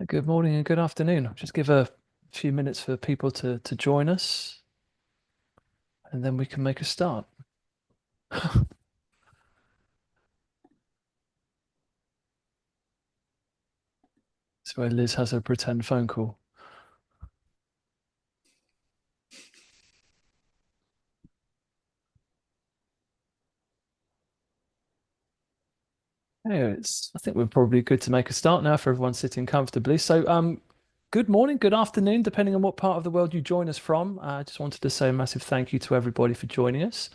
Good morning and good afternoon. I'll just give a few minutes for people to join us, and then we can make a start. So where Liz has a pretend phone call. Yeah, I think we're probably good to make a start now for everyone sitting comfortably. Good morning, good afternoon, depending on what part of the world you join us from. I just wanted to say a massive thank you to everybody for joining us.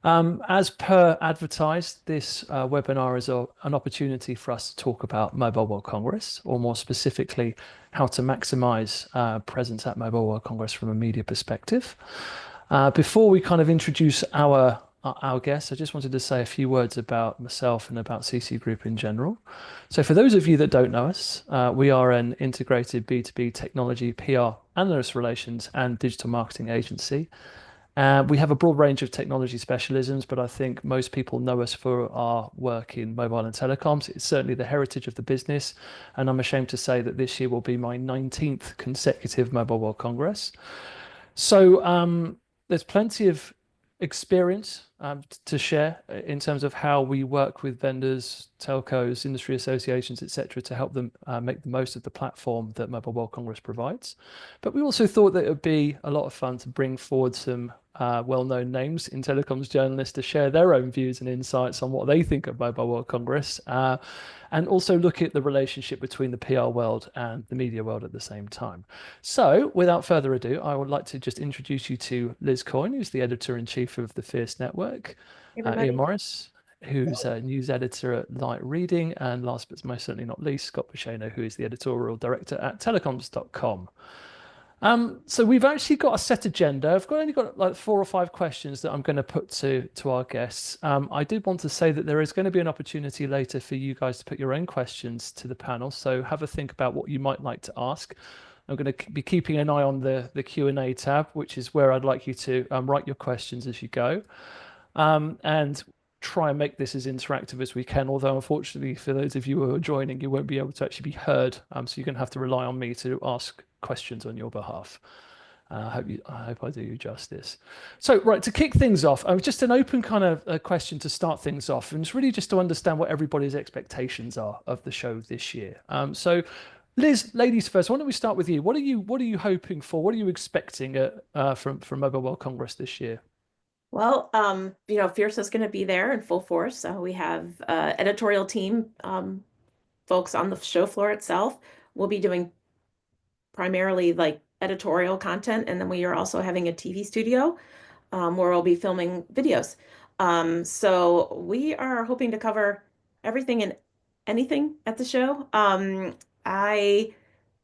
As per advertised, this webinar is an opportunity for us to talk about Mobile World Congress, or more specifically, how to maximize presence at Mobile World Congress from a media perspective. Before we kind of introduce our guests, I just wanted to say a few words about myself and about CC Group in general. So, for those of you that don't know us, we are an integrated B2B technology, PR, analyst relations, and digital marketing agency. We have a broad range of technology specialisms, but I think most people know us for our work in mobile and telecoms. It's certainly the heritage of the business, and I'm ashamed to say that this year will be my 19th consecutive Mobile World Congress. There's plenty of experience to share in terms of how we work with vendors, telcos, industry associations, etc., to help them make the most of the platform that Mobile World Congress provides. But we also thought that it would be a lot of fun to bring forward some well-known names in telecoms journalists to share their own views and insights on what they think of Mobile World Congress, and also look at the relationship between the PR world and the media world at the same time. So, without further ado, I would like to just introduce you to Liz Coyne, who's the editor-in-chief of the Fierce Network, Iain Everybody. Morris, who's a news editor at Light Reading, and last but most certainly not least, Scott Bicheno, who is the editorial director at telecoms.com. So we've actually got a set agenda. Only got like 4 or 5 questions that I'm going to put to our guests. I did want to say that there is going to be an opportunity later for you guys to put your own questions to the panel. So have a think about what you might like to ask. I'm going to be keeping an eye on the Q&A tab, which is where I'd like you to write your questions as you go, and try and make this as interactive as we can. Although, unfortunately, for those of you who are joining, you won't be able to actually be heard. So you're going to have to rely on me to ask questions on your behalf. I hope I do you justice. So, right, to kick things off, just an open kind of a question to start things off, and it's really just to understand what everybody's expectations are of the show this year. Liz, ladies first. Why don't we start with you? What are you hoping for? What are you expecting from Mobile World Congress this year? Well, Fierce is going to be there in full force. We have editorial team folks on the show floor itself. We'll be doing primarily like editorial content, and then we are also having a TV studio where we'll be filming videos. So we are hoping to cover everything and anything at the show. I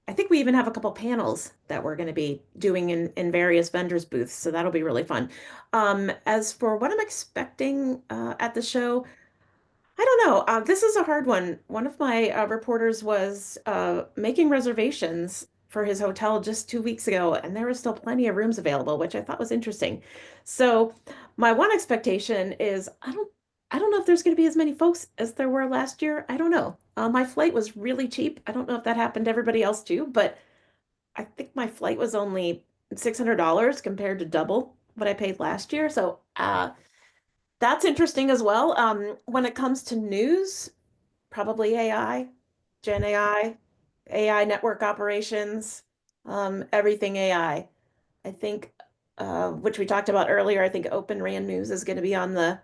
I think we even have a couple panels that we're going to be doing in various vendors' booths, so that'll be really fun. As for what I'm expecting at the show, I don't know. This is a hard one. One of my reporters was making reservations for his hotel just 2 weeks ago, and there were still plenty of rooms available, which I thought was interesting. So my one expectation is I don't know if there's going to be as many folks as there were last year. I don't know. My flight was really cheap. I don't know if that happened to everybody else too, but I think my flight was only $600 compared to double what I paid last year. So that's interesting as well. When it comes to news, probably AI, Gen AI, AI network operations, everything AI. I think, which we talked about earlier, I think Open RAN news is going to be on the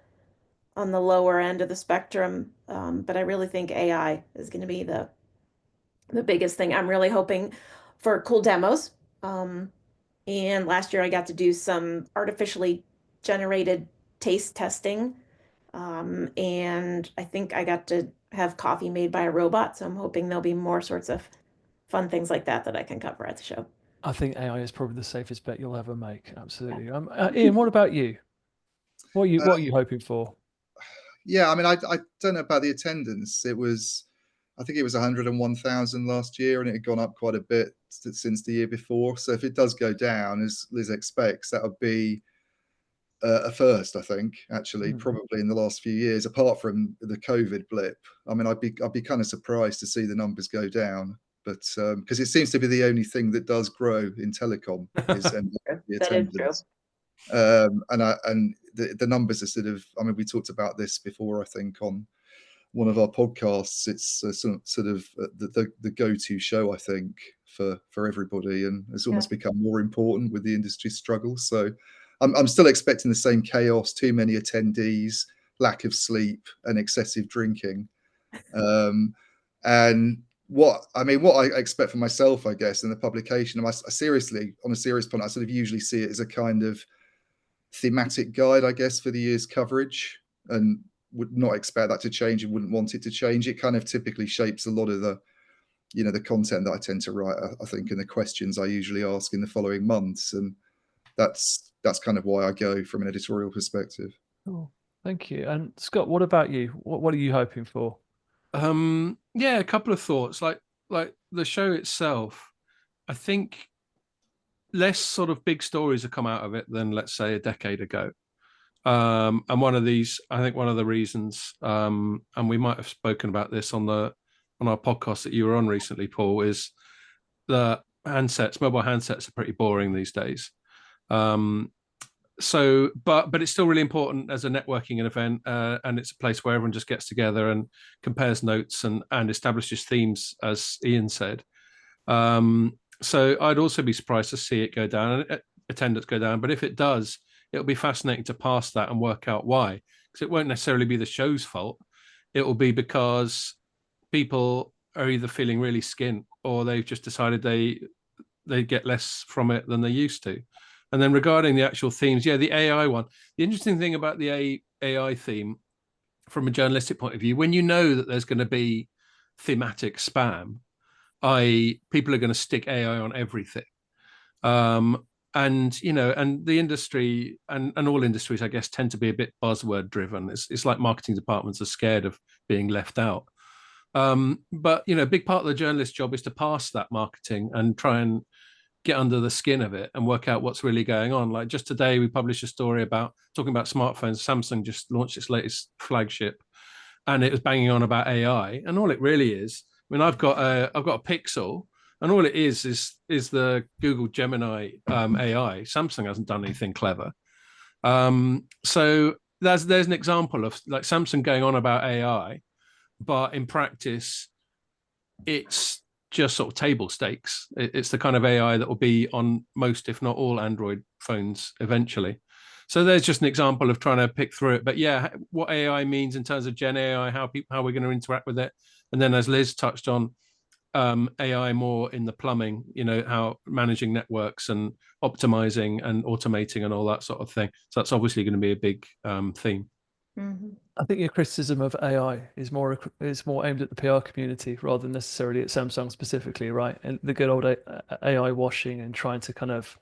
lower end of the spectrum. But I really think AI is going to be the biggest thing. I'm really hoping for cool demos. Um, and last year I got to do some artificially generated taste testing. And I think I got to have coffee made by a robot. So I'm hoping there'll be more sorts of fun things like that that I can cover at the show. I think AI is probably the safest bet you'll ever make. Absolutely. Iain, what about you? What are you hoping for? Yeah, I mean, I don't know about the attendance. I think it was 101,000 last year, and it had gone up quite a bit since the year before. So if it does go down, as Liz expects, that would be a first, I think, actually, Hmm. probably in the last few years, apart from the COVID blip. I mean, I'd be kind of surprised to see the numbers go down. but because it seems to be the only thing that does grow in telecom is MWC attendance. And the numbers are sort of, I mean, we talked about this before, I think, on one of our podcasts. It's sort of the go-to show, I think, for everybody, and it's almost become more important with the industry struggles. So I'm still expecting the same chaos, too many attendees, lack of sleep, and excessive drinking. And what I expect for myself, I guess, in the publication, I seriously, on a serious point, I sort of usually see it as a kind of thematic guide, I guess, for the year's coverage, and would not expect that to change and wouldn't want it to change. It kind of typically shapes a lot of the content that I tend to write, I think, and the questions I usually ask in the following months. And that's kind of why I go from an editorial perspective. Oh, thank you. And Scott, what about you? What are you hoping for? Yeah, a couple of thoughts. Like the show itself, I think less sort of big stories have come out of it than, let's say, a decade ago. And one of the reasons, and we might have spoken about this on our podcast that you were on recently, Paul, is the mobile handsets are pretty boring these days. So, but it's still really important as a networking event, and it's a place where everyone just gets together and compares notes and establishes themes, as Iain said. So I'd also be surprised to see it go down, attendance go down. But if it does, it'll be fascinating to pass that and work out why, because it won't necessarily be the show's fault. It will be because people are either feeling really skint, or they've just decided they get less from it than they used to. And then regarding the actual themes, the AI one, the interesting thing about the AI theme from a journalistic point of view, when you know that there's going to be thematic spam, i.e. people are going to stick AI on everything. And the industry and all industries, I guess, tend to be a bit buzzword driven. It's like marketing departments are scared of being left out. But a big part of the journalist's job is to pass that marketing and try and get under the skin of it and work out what's really going on. Like just today, we published a story talking about smartphones. Samsung just launched its latest flagship, and it was banging on about AI. And all it really is, I mean, I've got a Pixel, and all it is the Google Gemini AI. Samsung hasn't done anything clever. So there's an example of like Samsung going on about AI, but in practice, it's just sort of table stakes. It's the kind of AI that will be on most, if not all, Android phones eventually. So there's just an example of trying to pick through it. But yeah, what AI means in terms of Gen AI, how we're going to interact with it. And then as Liz touched on, AI more in the plumbing, how managing networks and optimizing and automating and all that sort of thing. So that's obviously going to be a big theme. Mm-hmm. I think your criticism of AI is more aimed at the PR community rather than necessarily at Samsung specifically, right? And the good old AI washing and trying to kind of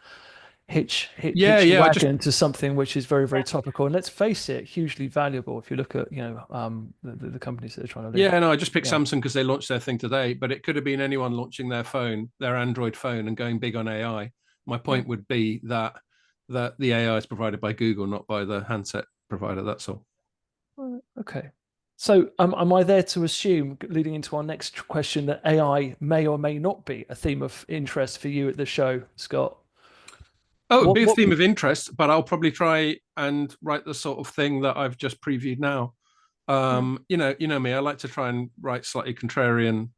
hitch wagon to something which is very, very topical. And let's face it, hugely valuable if you look at the companies that are trying to lead. Yeah, no, I just picked Samsung because they launched their thing today, but it could have been anyone launching their Android phone and going big on AI. My point would be that the AI is provided by Google, not by the handset provider. That's all. Okay. So am I there to assume, leading into our next question, that AI may or may not be a theme of interest for you at the show, Scott? Oh, it'd be a theme of interest, but I'll probably try and write the sort of thing that I've just previewed now. You know me, I like to try and write slightly contrarian,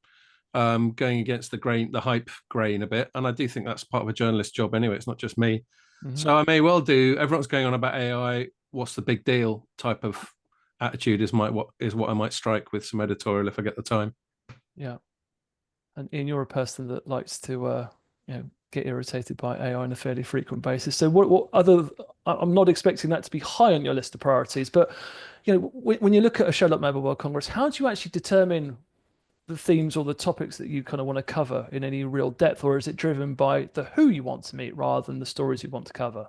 going against the hype grain a bit. And I do think that's part of a journalist's job anyway. It's not just me. Mm-hmm. So I may well do, everyone's going on about AI, what's the big deal type of attitude is what I might strike with some editorial if I get the time. Yeah. And Iain, you're a person that likes to get irritated by AI on a fairly frequent basis. So what other, I'm not expecting that to be high on your list of priorities, but when you look at a show like Mobile World Congress, how do you actually determine the themes or the topics that you kind of want to cover in any real depth, or is it driven by the who you want to meet rather than the stories you want to cover?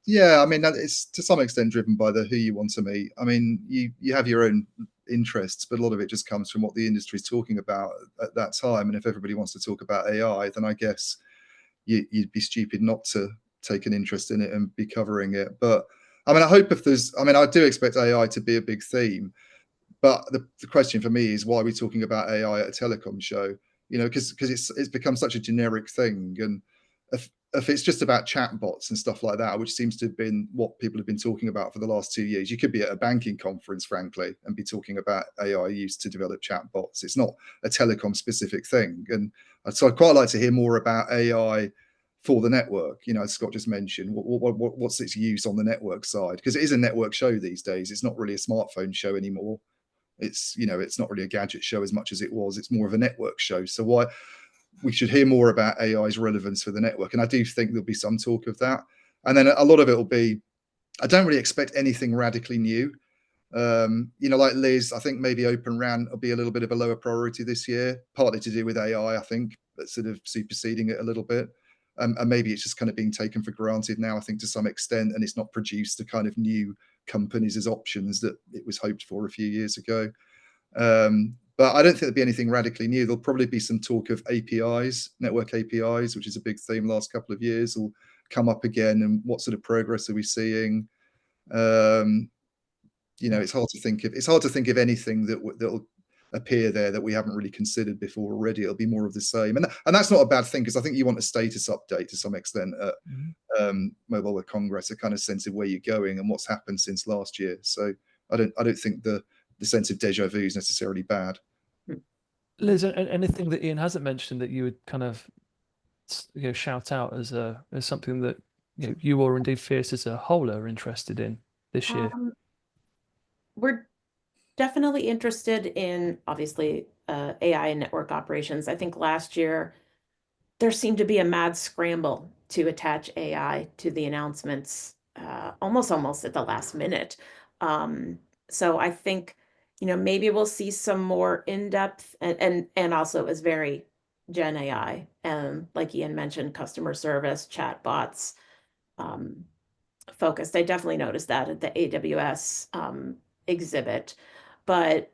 Yeah, I mean, it's to some extent driven by the who you want to meet. I mean, you have your own interests, but a lot of it just comes from what the industry is talking about at that time. And if everybody wants to talk about AI, then I guess you'd be stupid not to take an interest in it and be covering it. But I mean, I do expect AI to be a big theme. But the question for me is, why are we talking about AI at a telecom show? because it's become such a generic thing. And if it's just about chatbots and stuff like that, which seems to have been what people have been talking about for the last 2 years, you could be at a banking conference, frankly, and be talking about AI used to develop chatbots. It's not a telecom specific thing. And so I'd quite like to hear more about AI for the network. As Scott just mentioned, what's its use on the network side? Because it is a network show these days. It's not really a smartphone show anymore. It's not really a gadget show as much as it was. It's more of a network show. So why we should hear more about AI's relevance for the network. And I do think there'll be some talk of that. And then a lot of it will be, I don't really expect anything radically new. Like Liz, I think maybe Open RAN will be a little bit of a lower priority this year, partly to do with AI, I think, that's sort of superseding it a little bit. And maybe it's just kind of being taken for granted now, I think, to some extent, and it's not produced the kind of new companies as options that it was hoped for a few years ago. But I don't think there'll be anything radically new. There'll probably be some talk of APIs, network APIs, which is a big theme last couple of years, will come up again. And what sort of progress are we seeing? It's hard to think of anything that'll appear there that we haven't really considered before already. It'll be more of the same, and that's not a bad thing, because I think you want a status update to some extent at Mobile World Congress, a kind of sense of where you're going and what's happened since last year. So I don't think the sense of deja vu is necessarily bad. Liz, anything that Iain hasn't mentioned that you would kind of shout out as something that you or indeed Fierce as a whole are interested in this year? We're definitely interested in, obviously, AI and network operations. I think last year there seemed to be a mad scramble to attach AI to the announcements, almost at the last minute. So I think maybe we'll see some more in-depth and also is very Gen AI, and like Iain mentioned, customer service, chatbots focused. I definitely noticed that at the AWS exhibit. But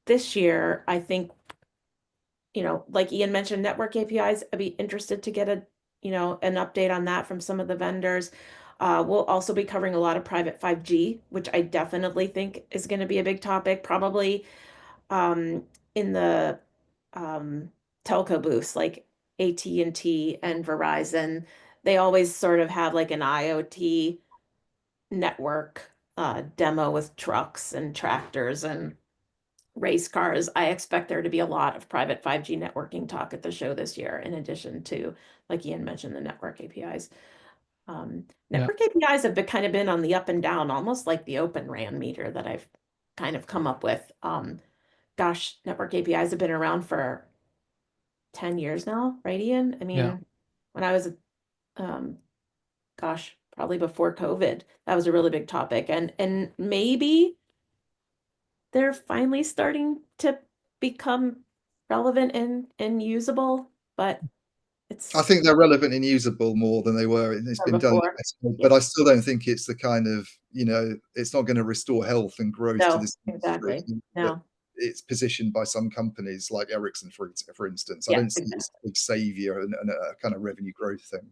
this year, I think, like Iain mentioned, network APIs, I'd be interested to get an update on that from some of the vendors. We'll also be covering a lot of private 5G, which I definitely think is going to be a big topic, probably in the telco booths like AT&T and Verizon. They always sort of have like an IoT network demo with trucks and tractors and race cars. I expect there to be a lot of private 5G networking talk at the show this year, in addition to, like Iain mentioned, the network APIs. Network APIs have kind of been on the up and down, almost like the Open RAN meter that I've kind of come up with. Gosh, network APIs have been around for 10 years now, right, Iain? I mean, when I was, probably before COVID, that was a really big topic. And maybe they're finally starting to become relevant and usable, but I think they're relevant and usable more than they were. It's been done, but I still don't think it's the kind of, it's not going to restore health and growth to this industry. Exactly. No. It's positioned by some companies like Ericsson, for instance. I don't see it as a big savior and a kind of revenue growth thing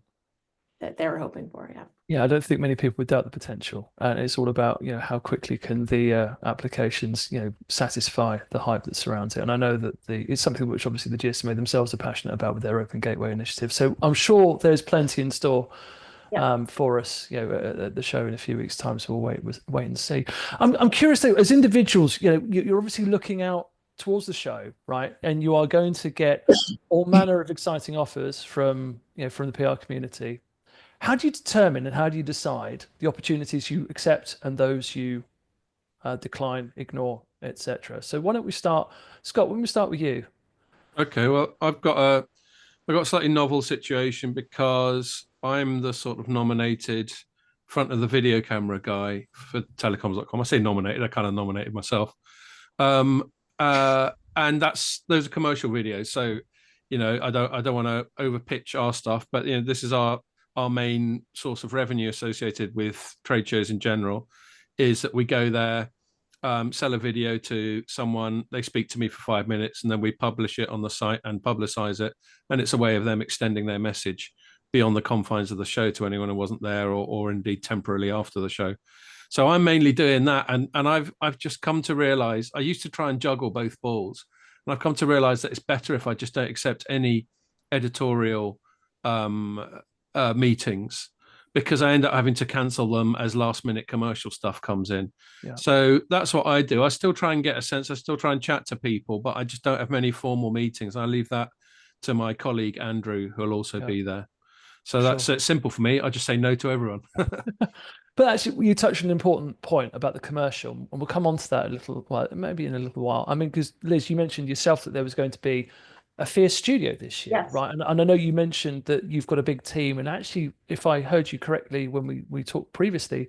that they were hoping for. I don't think many people would doubt the potential, and it's all about how quickly can the applications satisfy the hype that surrounds it. And I know that it's something which obviously the GSMA themselves are passionate about with their Open Gateway initiative. So I'm sure there's plenty in store for us at the show in a few weeks' time. So we'll wait and see. I'm curious though, as individuals, you're obviously looking out towards the show, right? And you are going to get all manner of exciting offers from the PR community. How do you determine and how do you decide the opportunities you accept and those you decline, ignore, etc.? So why don't we start, Scott? Why don't we start with you? Okay, well, I've got a slightly novel situation because I'm the sort of nominated front of the video camera guy for telecoms.com. I say nominated, I kind of nominated myself. And those are commercial videos. So, I don't want to overpitch our stuff, but this is our main source of revenue associated with trade shows in general, is that we go there, sell a video to someone, they speak to me for 5 minutes, and then we publish it on the site and publicize it. And it's a way of them extending their message beyond the confines of the show to anyone who wasn't there or indeed temporarily after the show. So I'm mainly doing that. And I've just come to realize I used to try and juggle both balls. And I've come to realize that it's better if I just don't accept any editorial meetings, because I end up having to cancel them as last minute commercial stuff comes in. Yeah. So that's what I do. I still try and get a sense. I still try and chat to people, but I just don't have many formal meetings. I leave that to my colleague Andrew, who will also be there. So that's it's simple for me. I just say no to everyone. But actually, you touched on an important point about the commercial, and we'll come on to that a little, well, maybe in a little while. I mean, because Liz, you mentioned yourself that there was going to be a Fierce studio this year, Yes. right? And I know you mentioned that you've got a big team, and actually, if I heard you correctly when we talked previously,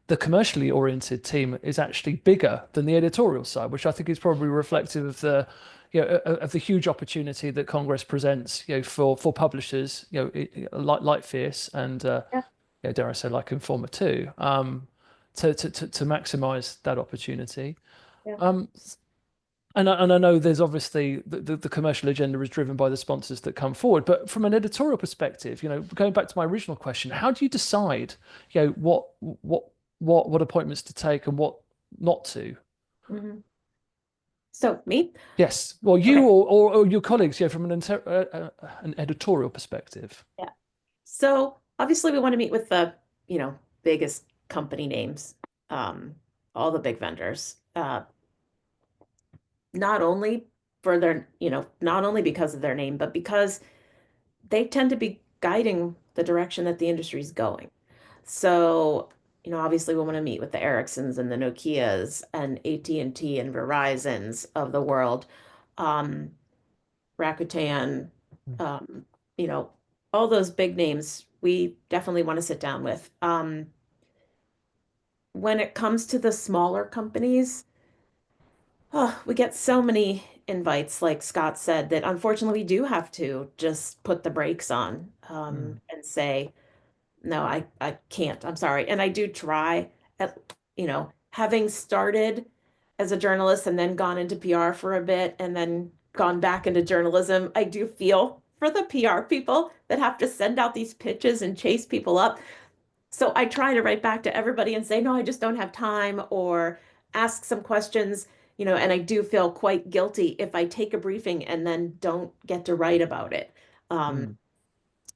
the commercially oriented team is actually bigger than the editorial side, which I think is probably reflective of the, of the huge opportunity that Congress presents, for publishers, like Fierce and dare I say, like Informer too, to maximize that opportunity. Yeah. And I know there's obviously the commercial agenda is driven by the sponsors that come forward, but from an editorial perspective, going back to my original question, how do you decide, what appointments to take and what not to? So me? Yes. Well, you or your colleagues, from an editorial perspective. Yeah. So obviously we want to meet with the, biggest company names, all the big vendors. Not only for their, not only because of their name, but because they tend to be guiding the direction that the industry is going. So, obviously we want to meet with the Ericssons and the Nokias and AT&T and Verizons of the world, Rakuten, all those big names we definitely want to sit down with. When it comes to the smaller companies, we get so many invites, like Scott said, that unfortunately we do have to just put the brakes on, and say, no, I can't. I'm sorry. And I do try at, having started as a journalist and then gone into PR for a bit and then gone back into journalism, I do feel for the PR people that have to send out these pitches and chase people up. So I try to write back to everybody and say, no, I just don't have time, or ask some questions, and I do feel quite guilty if I take a briefing and then don't get to write about it.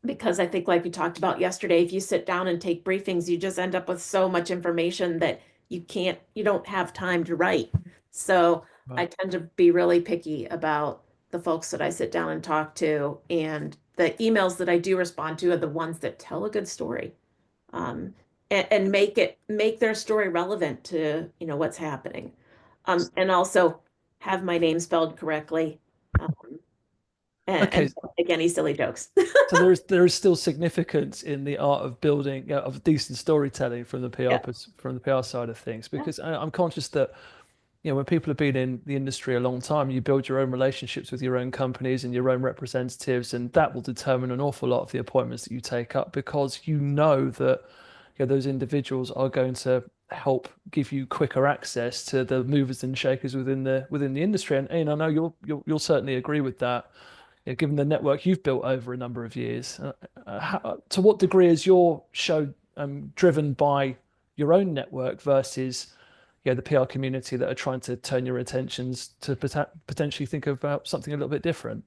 Because I think, like we talked about yesterday, if you sit down and take briefings, you just end up with so much information that you don't have time to write. So I tend to be really picky about the folks that I sit down and talk to, and the emails that I do respond to are the ones that tell a good story. And make their story relevant to, what's happening. And also have my name spelled correctly. And make any silly jokes. So there is still significance in the art of building, of decent storytelling from the PR side of things, because I'm conscious that when people have been in the industry a long time, you build your own relationships with your own companies and your own representatives, and that will determine an awful lot of the appointments that you take up, because that those individuals are going to help give you quicker access to the movers and shakers within the industry. And Iain, I know you'll certainly agree with that. Given the network you've built over a number of years, to what degree is your show driven by your own network versus the PR community that are trying to turn your attentions to potentially think about something a little bit different?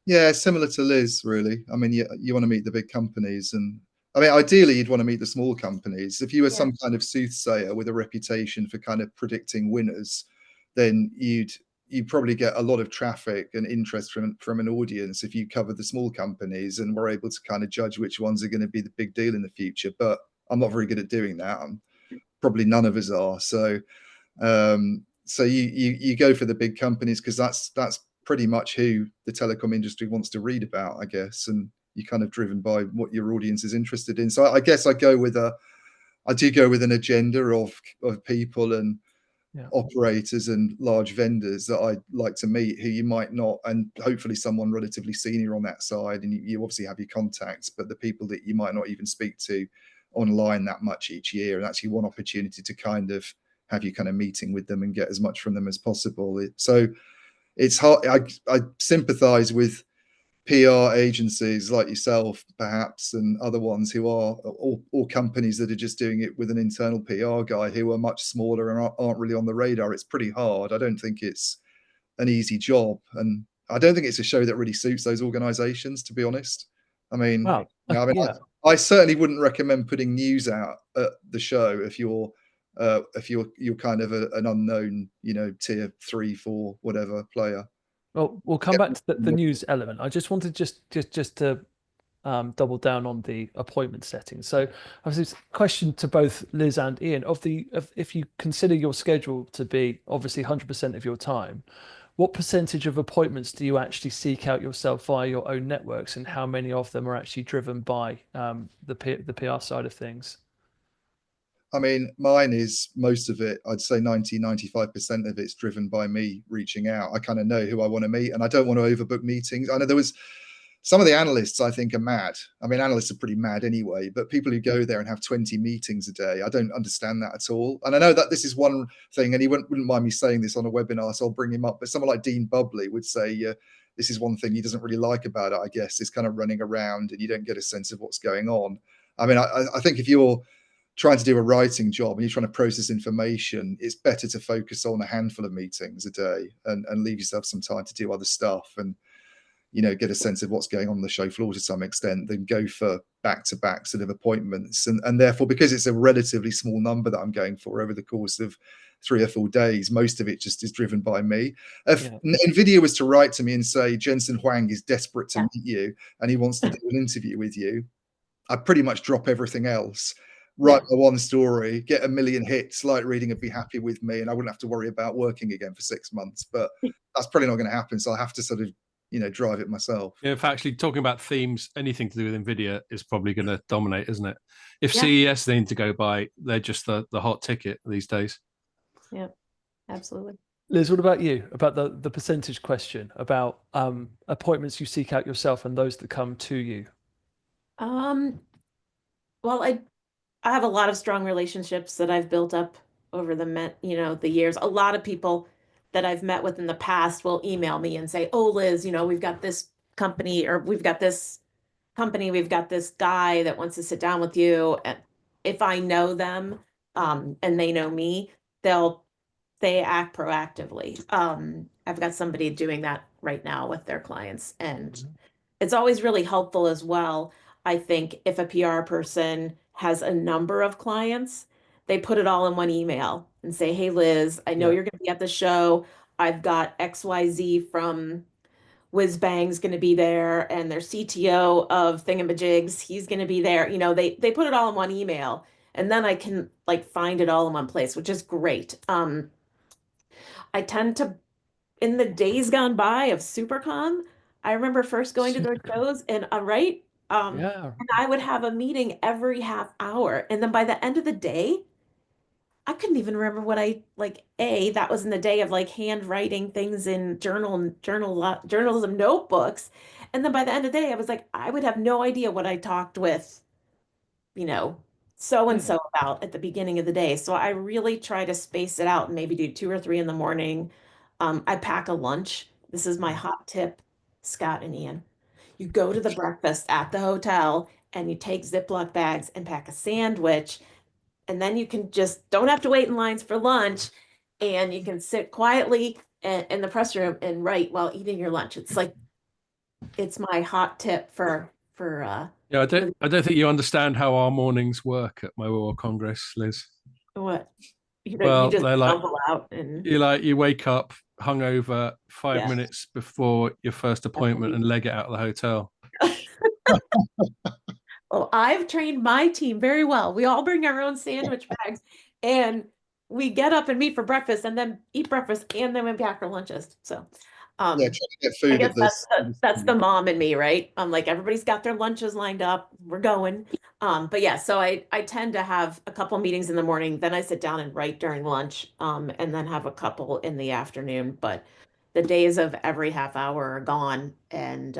Yeah, similar to Liz, really. I mean, you want to meet the big companies, and I mean, ideally, you'd want to meet the small companies. If you were some kind of soothsayer with a reputation for kind of predicting winners, then you'd probably get a lot of traffic and interest from an audience if you covered the small companies and were able to kind of judge which ones are going to be the big deal in the future. But I'm not very good at doing that. Probably none of us are. So you go for the big companies because that's pretty much who the telecom industry wants to read about, I guess, and you're kind of driven by what your audience is interested in. So I guess I do go with an agenda of people and operators and large vendors that I'd like to meet, who you might not, and hopefully someone relatively senior on that side. And you obviously have your contacts, but the people that you might not even speak to online that much each year, and actually one opportunity to kind of have you kind of meeting with them and get as much from them as possible. So it's hard. I sympathize with PR agencies like yourself, perhaps, and other ones who are, or companies that are just doing it with an internal PR guy who are much smaller and aren't really on the radar. It's pretty hard. I don't think it's an easy job, and I don't think it's a show that really suits those organizations, to be honest. I mean, Wow. yeah. I certainly wouldn't recommend putting news out at the show if you're kind of an unknown, tier 3, 4, whatever player. Well, we'll come back to the news element. I just wanted just to double down on the appointment setting. So, obviously, question to both Liz and Iain: if you consider your schedule to be obviously 100% of your time, what percentage of appointments do you actually seek out yourself via your own networks, and how many of them are actually driven by the PR side of things? I mean, mine is most of it. I'd say 95% of it's driven by me reaching out. I kind of know who I want to meet, and I don't want to overbook meetings. I know there was some of the analysts I think are mad. I mean, analysts are pretty mad anyway, but people who go there and have 20 meetings a day, I don't understand that at all. And I know that this is one thing, and he wouldn't mind me saying this on a webinar, so I'll bring him up. But someone like Dean Bubley would say, this is one thing he doesn't really like about it, I guess, is kind of running around and you don't get a sense of what's going on. I mean, I think if you're trying to do a writing job and you're trying to process information, it's better to focus on a handful of meetings a day and leave yourself some time to do other stuff and, get a sense of what's going on the show floor to some extent, than go for back-to-back sort of appointments. And therefore, because it's a relatively small number that I'm going for over the course of 3 or 4 days, most of it just is driven by me. If NVIDIA was to write to me and say, Jensen Huang is desperate to meet you and he wants to do an interview with you, I'd pretty much drop everything else, write my one story, get 1 million hits, light reading would be happy with me, and I wouldn't have to worry about working again for 6 months. But that's probably not going to happen. So I have to sort of, drive it myself. Yeah, in fact, actually talking about themes, anything to do with NVIDIA is probably going to dominate, isn't it? If CES need to go by, they're just the hot ticket these days. Yeah, absolutely. Liz, what about you? About the percentage question about appointments you seek out yourself and those that come to you? Well, I have a lot of strong relationships that I've built up over the years. A lot of people that I've met with in the past will email me and say, "Oh, Liz, we've got this company, or we've got this company, we've got this guy that wants to sit down with you." And if I know them, and they know me, they act proactively. I've got somebody doing that right now with their clients, and it's always really helpful as well. I think if a PR person has a number of clients, they put it all in one email and say, "Hey, Liz, I know you're going to be at the show. I've got XYZ from Whiz Bang's going to be there, and their CTO of Thingamajigs, he's going to be there." They put it all in one email, and then I can find it all in one place, which is great. I tend to, in the days gone by of SuperCon, I remember first going to their shows and and I would have a meeting every half hour. And then by the end of the day, I couldn't even remember what that was in the day of handwriting things in journalism notebooks. And then by the end of the day, I was I would have no idea what I talked with, so-and-so about at the beginning of the day. So I really try to space it out and maybe do 2 or 3 in the morning. I pack a lunch. This is my hot tip, Scott and Iain. You go to the breakfast at the hotel and you take Ziploc bags and pack a sandwich. And then you can don't have to wait in lines for lunch, and you can sit quietly in the press room and write while eating your lunch. It's my hot tip for I don't think you understand how our mornings work at Mobile World Congress, Liz. What? You just they're stumble out and you wake up hungover 5 minutes before your first appointment and leg it out of the hotel. Well, I've trained my team very well. We all bring our own sandwich bags, and we get up and meet for breakfast, and then eat breakfast, and then we pack our lunches. So, trying to get food. I guess that's the mom in me, right? I'm everybody's got their lunches lined up. We're going. But yeah, so I tend to have a couple meetings in the morning, then I sit down and write during lunch, and then have a couple in the afternoon. But the days of every half hour are gone, and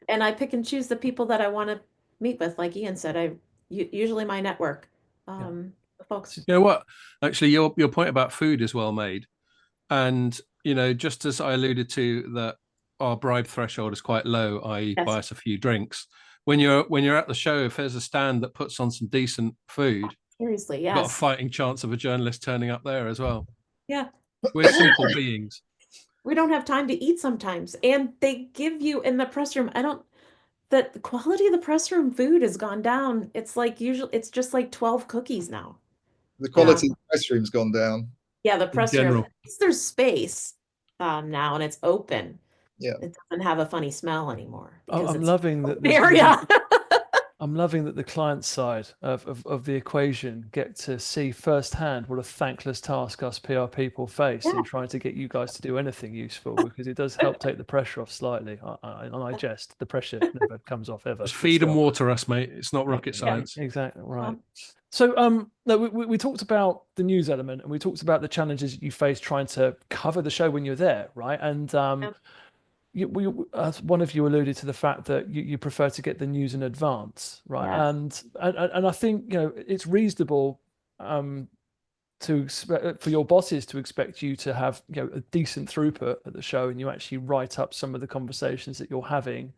and I pick and choose the people that I want to meet with. Like Iain said, usually my network, the folks. You know what? Actually, your point about food is well made, and just as I alluded to, that our bribe threshold is quite low, i.e., buy us a few drinks. When you're at the show, if there's a stand that puts on some decent food, seriously, you've got a fighting chance of a journalist turning up there as well. Yeah, we're simple beings. We don't have time to eat sometimes. And they give you in the press room, the quality of the press room food has gone down. It's like usually it's just like 12 cookies now. The quality of the press room's gone down. Yeah, the In press room. general. At least there's space now and it's open. Yeah. It doesn't have a funny smell anymore because I'm it's loving that an there's area. I'm loving that the client side of the equation get to see firsthand what a thankless task us PR people face Yeah. in trying to get you guys to do anything useful, because it does help take the pressure off slightly. And I jest, the pressure never comes off ever. Just but feed and still. water us, mate. It's not rocket science. Exactly right. So no, we talked about the news element, and we talked about the challenges you face trying to cover the show when you're there, right? And one of you alluded to the fact that you prefer to get the news in advance, right? Yeah. And I think, you know, it's reasonable to expect for your bosses to expect you to have, you know, a decent throughput at the show, and you actually write up some of the conversations that you're having.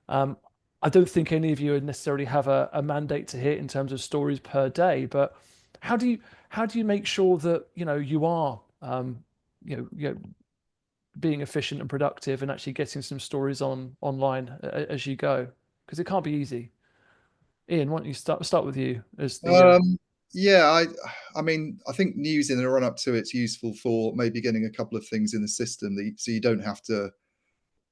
I don't think any of you necessarily have a mandate to hit in terms of stories per day, but how do you make sure that, you know, you are you know being efficient and productive and actually getting some stories online as you go, because it can't be easy. Iain, why don't you start with you as the yeah, I mean, I think news in the run up to it's useful for maybe getting a couple of things in the system so you don't have to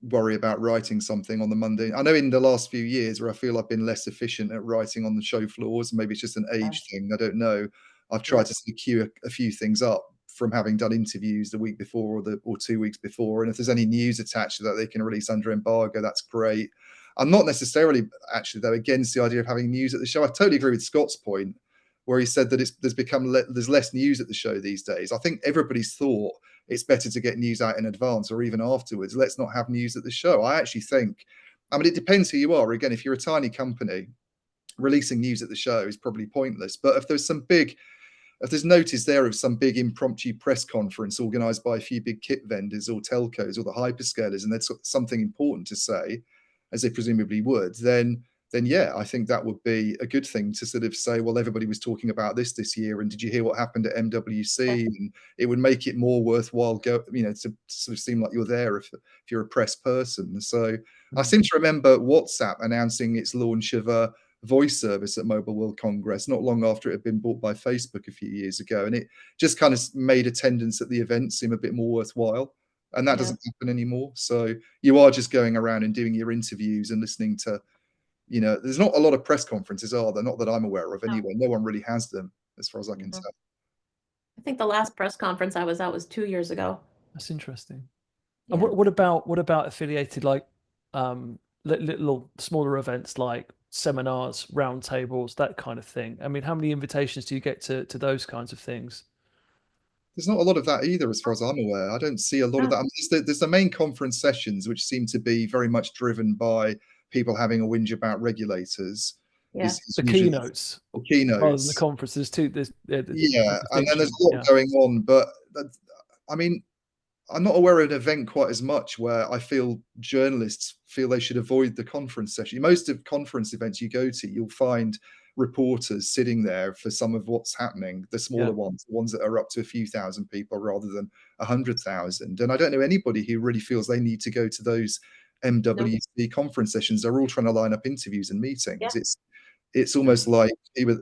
worry about writing something on the Monday. I know in the last few years where I feel I've been less efficient at writing on the show floors, maybe it's just an age thing, I don't know. I've tried to sort of queue a few things up from having done interviews the week before or 2 weeks before, and if there's any news attached to that they can release under embargo, that's great. I'm not necessarily actually though against the idea of having news at the show. I totally agree with Scott's point where he said that there's less news at the show these days. I think everybody's thought it's better to get news out in advance or even afterwards. Let's not have news at the show. I actually think, I mean, it depends who you are. Again, if you're a tiny company, releasing news at the show is probably pointless. But if there's notice there of some big impromptu press conference organized by a few big kit vendors or telcos or the hyperscalers, and there's something important to say, as they presumably would, then yeah, I think that would be a good thing to sort of say, well, everybody was talking about this year, and did you hear what happened at MWC? And it would make it more worthwhile to sort of seem like you're there if you're a press person. So I seem to remember WhatsApp announcing its launch of a voice service at Mobile World Congress not long after it had been bought by Facebook a few years ago, and it just kind of made attendance at the event seem a bit more worthwhile, and that doesn't happen anymore. So you are just going around and doing your interviews and listening to, you know, there's not a lot of press conferences, are there? Not that I'm aware of anyway. No one really has them as far as I can tell. I think the last press conference I was at was 2 years ago. That's interesting. Yeah. And what about affiliated, like little smaller events like seminars, roundtables, that kind of thing? I mean, how many invitations do you get to those kinds of things? There's not a lot of that either, as far as I'm aware. I don't see a lot of that. I mean, there's the main conference sessions, which seem to be very much driven by people having a whinge about regulators. Yeah. The keynotes. The keynotes. Rather than the conference. There's two. Yeah, and then there's a lot going on. But I mean, I'm not aware of an event quite as much where I feel journalists feel they should avoid the conference session. Most of conference events you go to, you'll find reporters sitting there for some of what's happening, the smaller ones, the ones that are up to a few thousand people rather than 100,000. And I don't know anybody who really feels they need to go to those MWC conference sessions. They're all trying to line up interviews and meetings. It's almost like,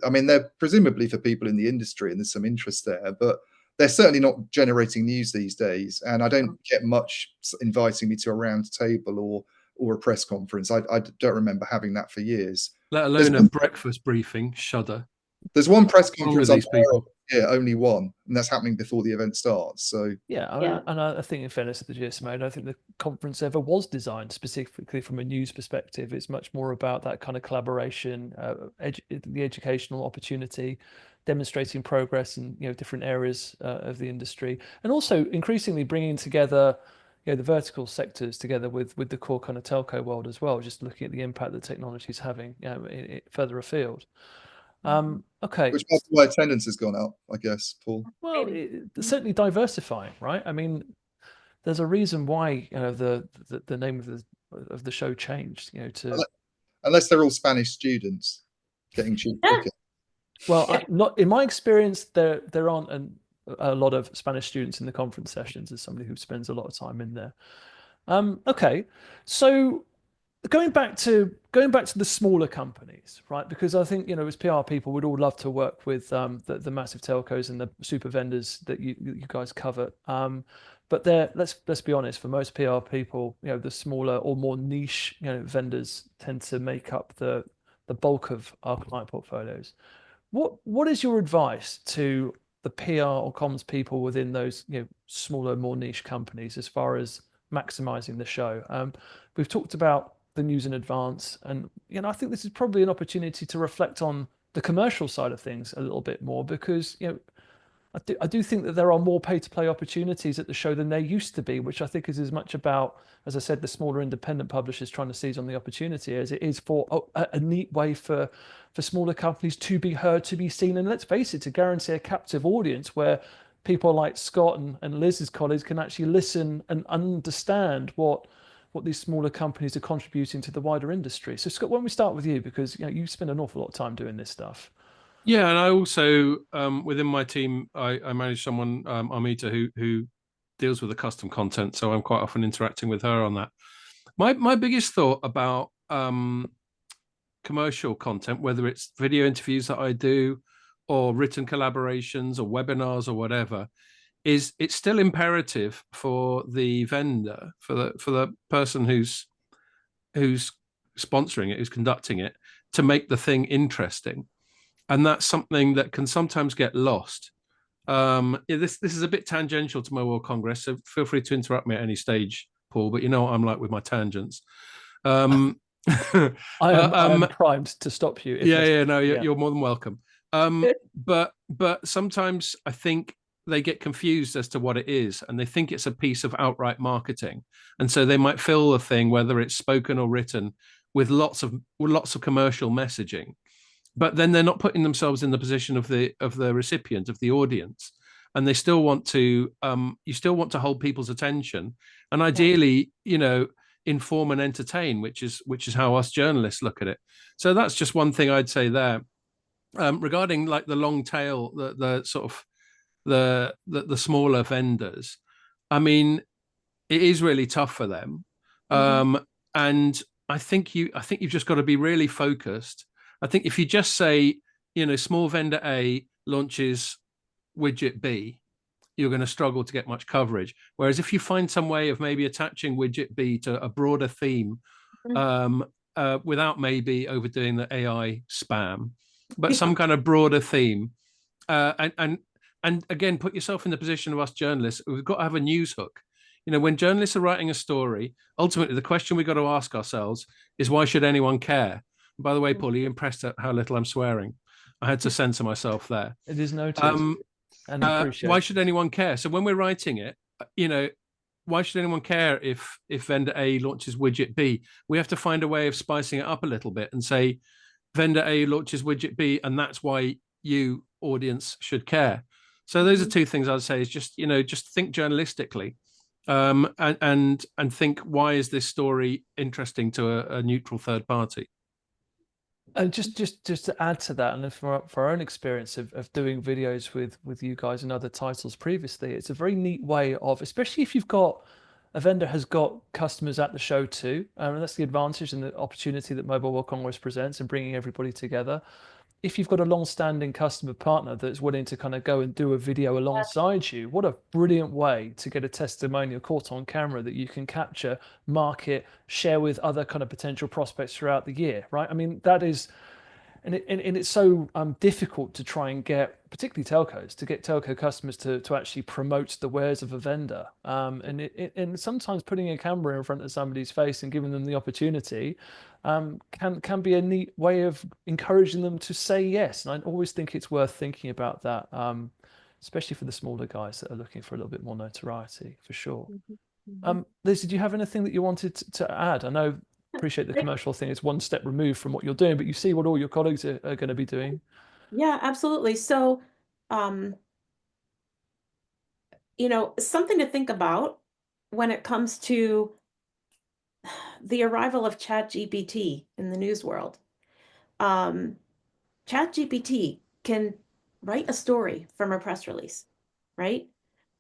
I mean, they're presumably for people in the industry and there's some interest there, but they're certainly not generating news these days. And I don't get much inviting me to a round table or a press conference. I don't remember having that for years. Let alone a breakfast briefing. Shudder. There's one press conference. These people. Yeah, only one, and that's happening before the event starts. So and I think, in fairness to the GSMA, I don't think the conference ever was designed specifically from a news perspective. It's much more about that kind of collaboration, the educational opportunity, demonstrating progress in, you know, different areas of the industry, and also increasingly bringing together, you know, the vertical sectors together with the core kind of telco world as well. Just looking at the impact that technology is having, you know, further afield. Okay. Which is why attendance has gone up, I guess, Paul. Well, it's certainly diversifying, right? I mean, there's a reason why, you know, the name of the show changed, you know, to unless they're all Spanish students getting cheap tickets. Well, not in my experience, there aren't a lot of Spanish students in the conference sessions as somebody who spends a lot of time in there. Okay, so going back to the smaller companies, right? Because I think, you know, as PR people, we'd all love to work with the massive telcos and the super vendors that you guys cover. But let's be honest, for most PR people, you know, the smaller or more niche, you know, vendors tend to make up the bulk of our client portfolios. What is your advice to the PR or comms people within those, you know, smaller, more niche companies as far as maximizing the show? We've talked about the news in advance, and, you know, I think this is probably an opportunity to reflect on the commercial side of things a little bit more, because, you know, I do think that there are more pay-to-play opportunities at the show than there used to be, which I think is as much about, as I said, the smaller independent publishers trying to seize on the opportunity as it is for a neat way for smaller companies to be heard, to be seen, and let's face it, to guarantee a captive audience where people like Scott and Liz's colleagues can actually listen and understand what these smaller companies are contributing to the wider industry. So Scott, why don't we start with you, because, you know, you spend an awful lot of time doing this stuff. Yeah, and I also within my team, I manage someone, Armita, who deals with the custom content. So I'm quite often interacting with her on that. My biggest thought about commercial content, whether it's video interviews that I do, or written collaborations, or webinars, or whatever, is it's still imperative for the vendor, for the person who's sponsoring it, who's conducting it, to make the thing interesting. And that's something that can sometimes get lost. This is a bit tangential to Mobile World Congress, so feel free to interrupt me at any stage, Paul. But you know what I'm like with my tangents. I am primed to stop you. You're more than welcome. But sometimes I think they get confused as to what it is, and they think it's a piece of outright marketing, and so they might fill the thing, whether it's spoken or written, with lots of commercial messaging. But then they're not putting themselves in the position of the recipient, of the audience, and they still want to you still want to hold people's attention, and ideally, you know, inform and entertain, which is how us journalists look at it. So that's just one thing I'd say there. Regarding like the long tail, the sort of the smaller vendors, I mean, it is really tough for them, and I think you've just got to be really focused. I think if you just say, you know, small vendor A launches widget B, you're going to struggle to get much coverage. Whereas if you find some way of maybe attaching widget B to a broader theme, without maybe overdoing the AI spam, but some kind of broader theme, and again, put yourself in the position of us journalists. We've got to have a news hook. You know, when journalists are writing a story, ultimately the question we've got to ask ourselves is, why should anyone care? By the way, Paul, are you impressed at how little I'm swearing? I had to censor myself there. It is noted and appreciated. Why should anyone care? So when we're writing it, you know, why should anyone care if vendor A launches widget B? We have to find a way of spicing it up a little bit and say, vendor A launches widget B, and that's why you, audience, should care. So those are two things I'd say, is just, you know, just think journalistically, and think, why is this story interesting to a neutral third party? And just to add to that, and for our own experience of doing videos with you guys and other titles previously, it's a very neat way of, especially if you've got a vendor has got customers at the show too, and that's the advantage and the opportunity that Mobile World Congress presents in bringing everybody together. If you've got a long-standing customer partner that's willing to kind of go and do a video alongside you, what a brilliant way to get a testimonial caught on camera that you can capture, market, share with other kind of potential prospects throughout the year, right? I mean, that is, and it's so difficult to try and get, particularly telcos, to get telco customers to actually promote the wares of a vendor. And sometimes putting a camera in front of somebody's face and giving them the opportunity can be a neat way of encouraging them to say yes. And I always think it's worth thinking about that, especially for the smaller guys that are looking for a little bit more notoriety, for sure. Liz, did you have anything that you wanted to add? I know, appreciate the commercial thing is one step removed from what you're doing, but you see what all your colleagues are going to be doing. Yeah, absolutely. So, you know, something to think about when it comes to the arrival of ChatGPT in the news world. ChatGPT can write a story from a press release, right?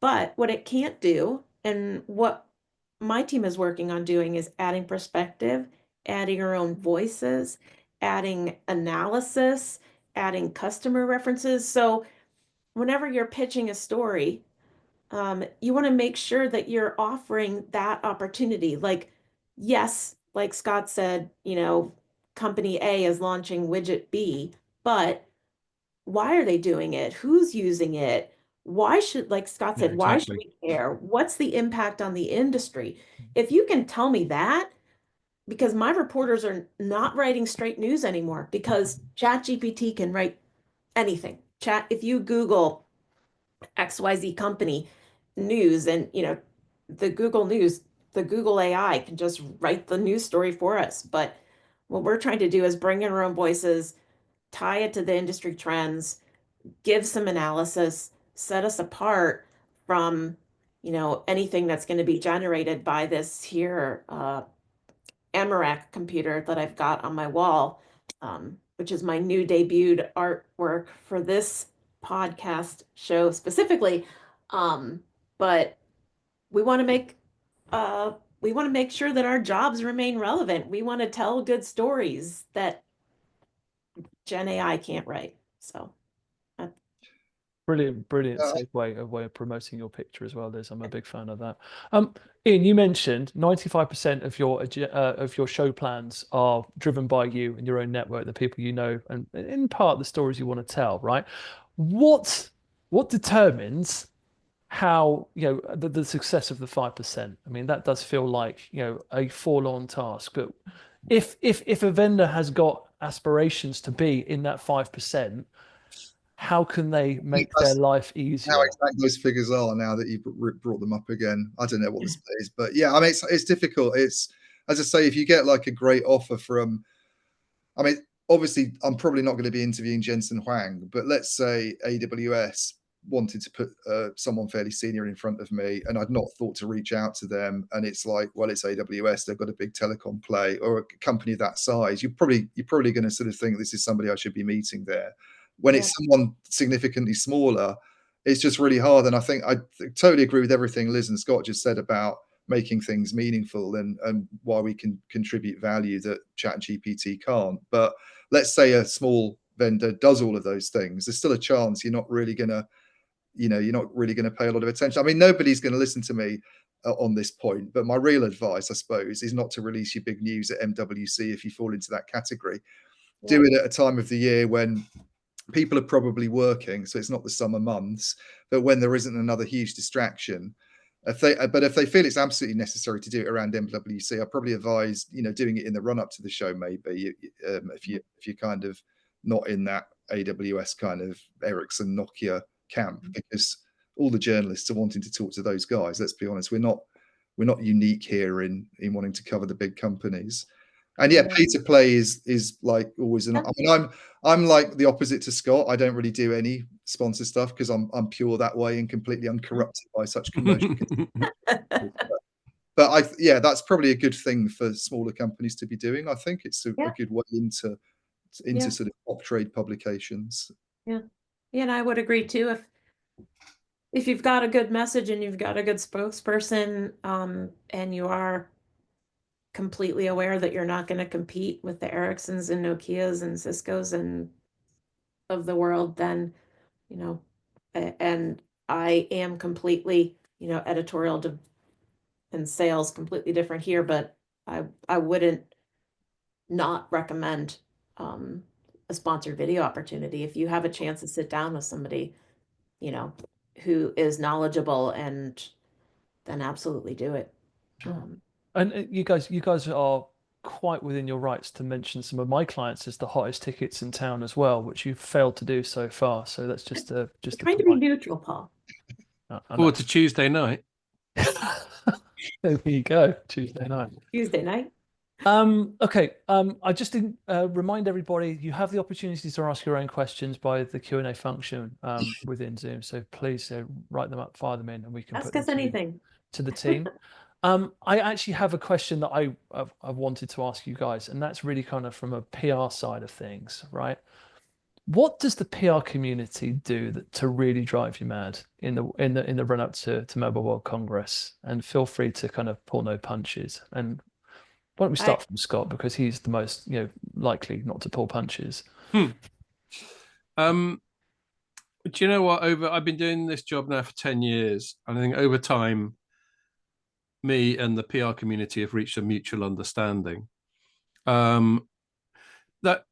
But what it can't do, and what my team is working on doing, is adding perspective, adding our own voices, adding analysis, adding customer references. So whenever you're pitching a story, you want to make sure that you're offering that opportunity. Like, yes, like Scott said, company A is launching widget B, but why are they doing it? Who's using it? Why should, like Scott Yeah, said, why should exactly. we care? What's the impact on the industry? If you can tell me that, because my reporters are not writing straight news anymore because ChatGPT can write anything. If you Google XYZ company news and, the Google News, the Google AI can just write the news story for us. But what we're trying to do is bring in our own voices, tie it to the industry trends, give some analysis, set us apart from, anything that's going to be generated by this here Amarak computer that I've got on my wall, which is my new debuted artwork for this podcast show specifically. But we want to make sure that our jobs remain relevant. We want to tell good stories that Gen AI can't write. So Brilliant Uh, segue, a way of promoting your picture as well, Liz. I'm a big fan of that. Iain, you mentioned 95% of your show plans are driven by you and your own network, the people you know, and in part the stories you want to tell, right? What determines how, the success of the 5%? I mean, that does feel like, a forlorn task. But if a vendor has got aspirations to be in that 5%, how can they make their that's life how easier? exact those figures are now that you brought them up again. I don't know what the split is, but yeah, I mean, it's difficult. It's, as I say, if you get like a great offer from, I mean, obviously, I'm probably not going to be interviewing Jensen Huang, but let's say AWS wanted to put someone fairly senior in front of me, and I'd not thought to reach out to them. And it's like, well, it's AWS; they've got a big telecom play, or a company that size. You're probably going to sort of think this is somebody I should be meeting there. When Yeah. it's someone significantly smaller, it's just really hard. And I think I totally agree with everything Liz and Scott just said about making things meaningful and why we can contribute value that ChatGPT can't. But let's say a small vendor does all of those things, there's still a chance you're not really going to pay a lot of attention. I mean, nobody's going to listen to me on this point, but my real advice, I suppose, is not to release your big news at MWC if you fall into that category. Do it at a time of the year when people are probably working, so it's not the summer months, but when there isn't another huge distraction. If they feel it's absolutely necessary to do it around MWC, I probably advise doing it in the run up to the show. Maybe if you're kind of not in that AWS kind of Ericsson Nokia camp, because all the journalists are wanting to talk to those guys. Let's be honest, we're not unique here in wanting to cover the big companies. And yeah, pay to play is like always. I mean, I'm like the opposite to Scott. I don't really do any sponsor stuff because I'm pure that way and completely uncorrupted by such commercial. But that's probably a good thing for smaller companies to be doing. I think it's a good way into sort of top trade publications. Yeah, and I would agree too. If you've got a good message and you've got a good spokesperson, and you are completely aware that you're not going to compete with the Ericssons and Nokias and Ciscos and of the world, then, and I am completely, editorial and sales completely different here, but I wouldn't not recommend a sponsored video opportunity if you have a chance to sit down with somebody, who is knowledgeable, and then absolutely do it. Sure. And you guys are quite within your rights to mention some of my clients as the hottest tickets in town as well, which you've failed to do so far. So that's just Trying to be neutral, Paul. Forward to Tuesday night. There you go, Tuesday night. Tuesday night. Okay. I just didn't remind everybody you have the opportunity to ask your own questions by the Q&A function within Zoom. So please write them up, fire them in, and we can Ask put us them anything to the team. I actually have a question that I've wanted to ask you guys, and that's really kind of from a PR side of things, right? What does the PR community do to really drive you mad in the run up to Mobile World Congress? And feel free to kind of pull no punches. And why don't we start from Scott, because he's the most likely not to pull punches. Do you know what? I've been doing this job now for 10 years, and I think over time, me and the PR community have reached a mutual understanding. That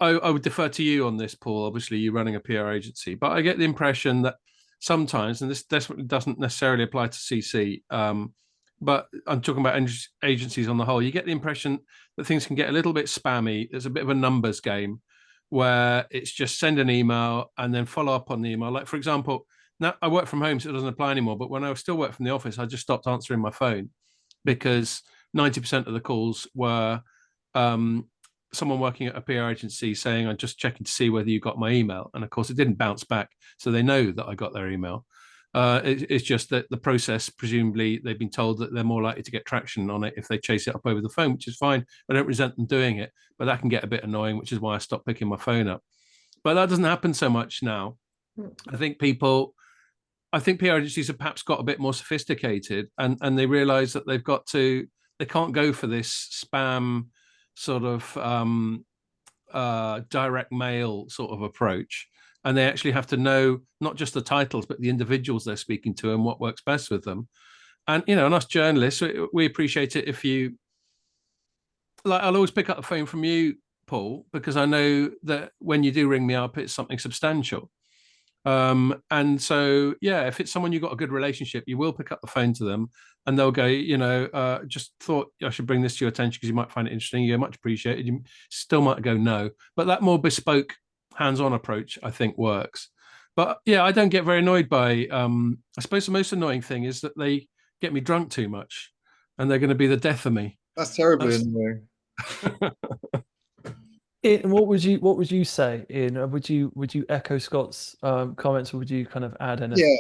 I would defer to you on this, Paul. Obviously, you're running a PR agency, but I get the impression that sometimes, and this definitely doesn't necessarily apply to CC, but I'm talking about agencies on the whole, you get the impression that things can get a little bit spammy. There's a bit of a numbers game where it's just send an email and then follow up on the email. Like, for example, now I work from home, so it doesn't apply anymore. But when I still work from the office, I just stopped answering my phone because 90% of the calls were someone working at a PR agency saying, I'm just checking to see whether you got my email. And of course, it didn't bounce back. So they know that I got their email. It's just that the process, presumably, they've been told that they're more likely to get traction on it if they chase it up over the phone, which is fine. I don't resent them doing it, but that can get a bit annoying, which is why I stopped picking my phone up. But that doesn't happen so much now. I think PR agencies have perhaps got a bit more sophisticated, and they realize that they can't go for this spam sort of direct mail sort of approach. And they actually have to know not just the titles, but the individuals they're speaking to and what works best with them. And, and us journalists, we appreciate it if you, like, I'll always pick up the phone from you, Paul, because I know that when you do ring me up, it's something substantial. And so, yeah, if it's someone you've got a good relationship, you will pick up the phone to them and they'll go, just thought I should bring this to your attention because you might find it interesting. You go, much appreciated. You still might go no, but that more bespoke hands-on approach, I think, works. But yeah, I don't get very annoyed by, I suppose the most annoying thing is that they get me drunk too much and they're going to be the death of me. That's terribly annoying. What would you say, Iain? Would you echo Scott's comments, or would you kind of add anything?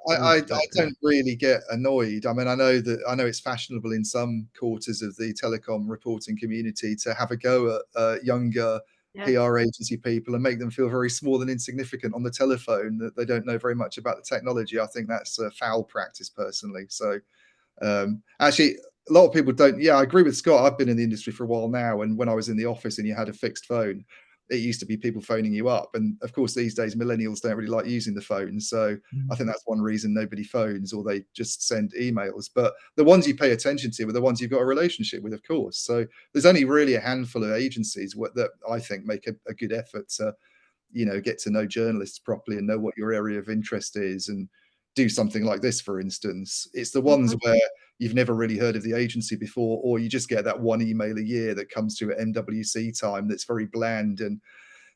Yeah, I don't really get annoyed. I mean, I know it's fashionable in some quarters of the telecom reporting community to have a go at younger PR agency people and make them feel very small and insignificant on the telephone, that they don't know very much about the technology. I think that's a foul practice, personally. So actually, a lot of people don't. Yeah, I agree with Scott. I've been in the industry for a while now, and when I was in the office and you had a fixed phone, it used to be people phoning you up. And of course, these days, millennials don't really like using the phone. So I think that's one reason nobody phones, or they just send emails. But the ones you pay attention to are the ones you've got a relationship with, of course. So there's only really a handful of agencies that I think make a good effort to, get to know journalists properly and know what your area of interest is and do something like this, for instance. It's the ones where you've never really heard of the agency before, or you just get that one email a year that comes to at MWC time that's very bland and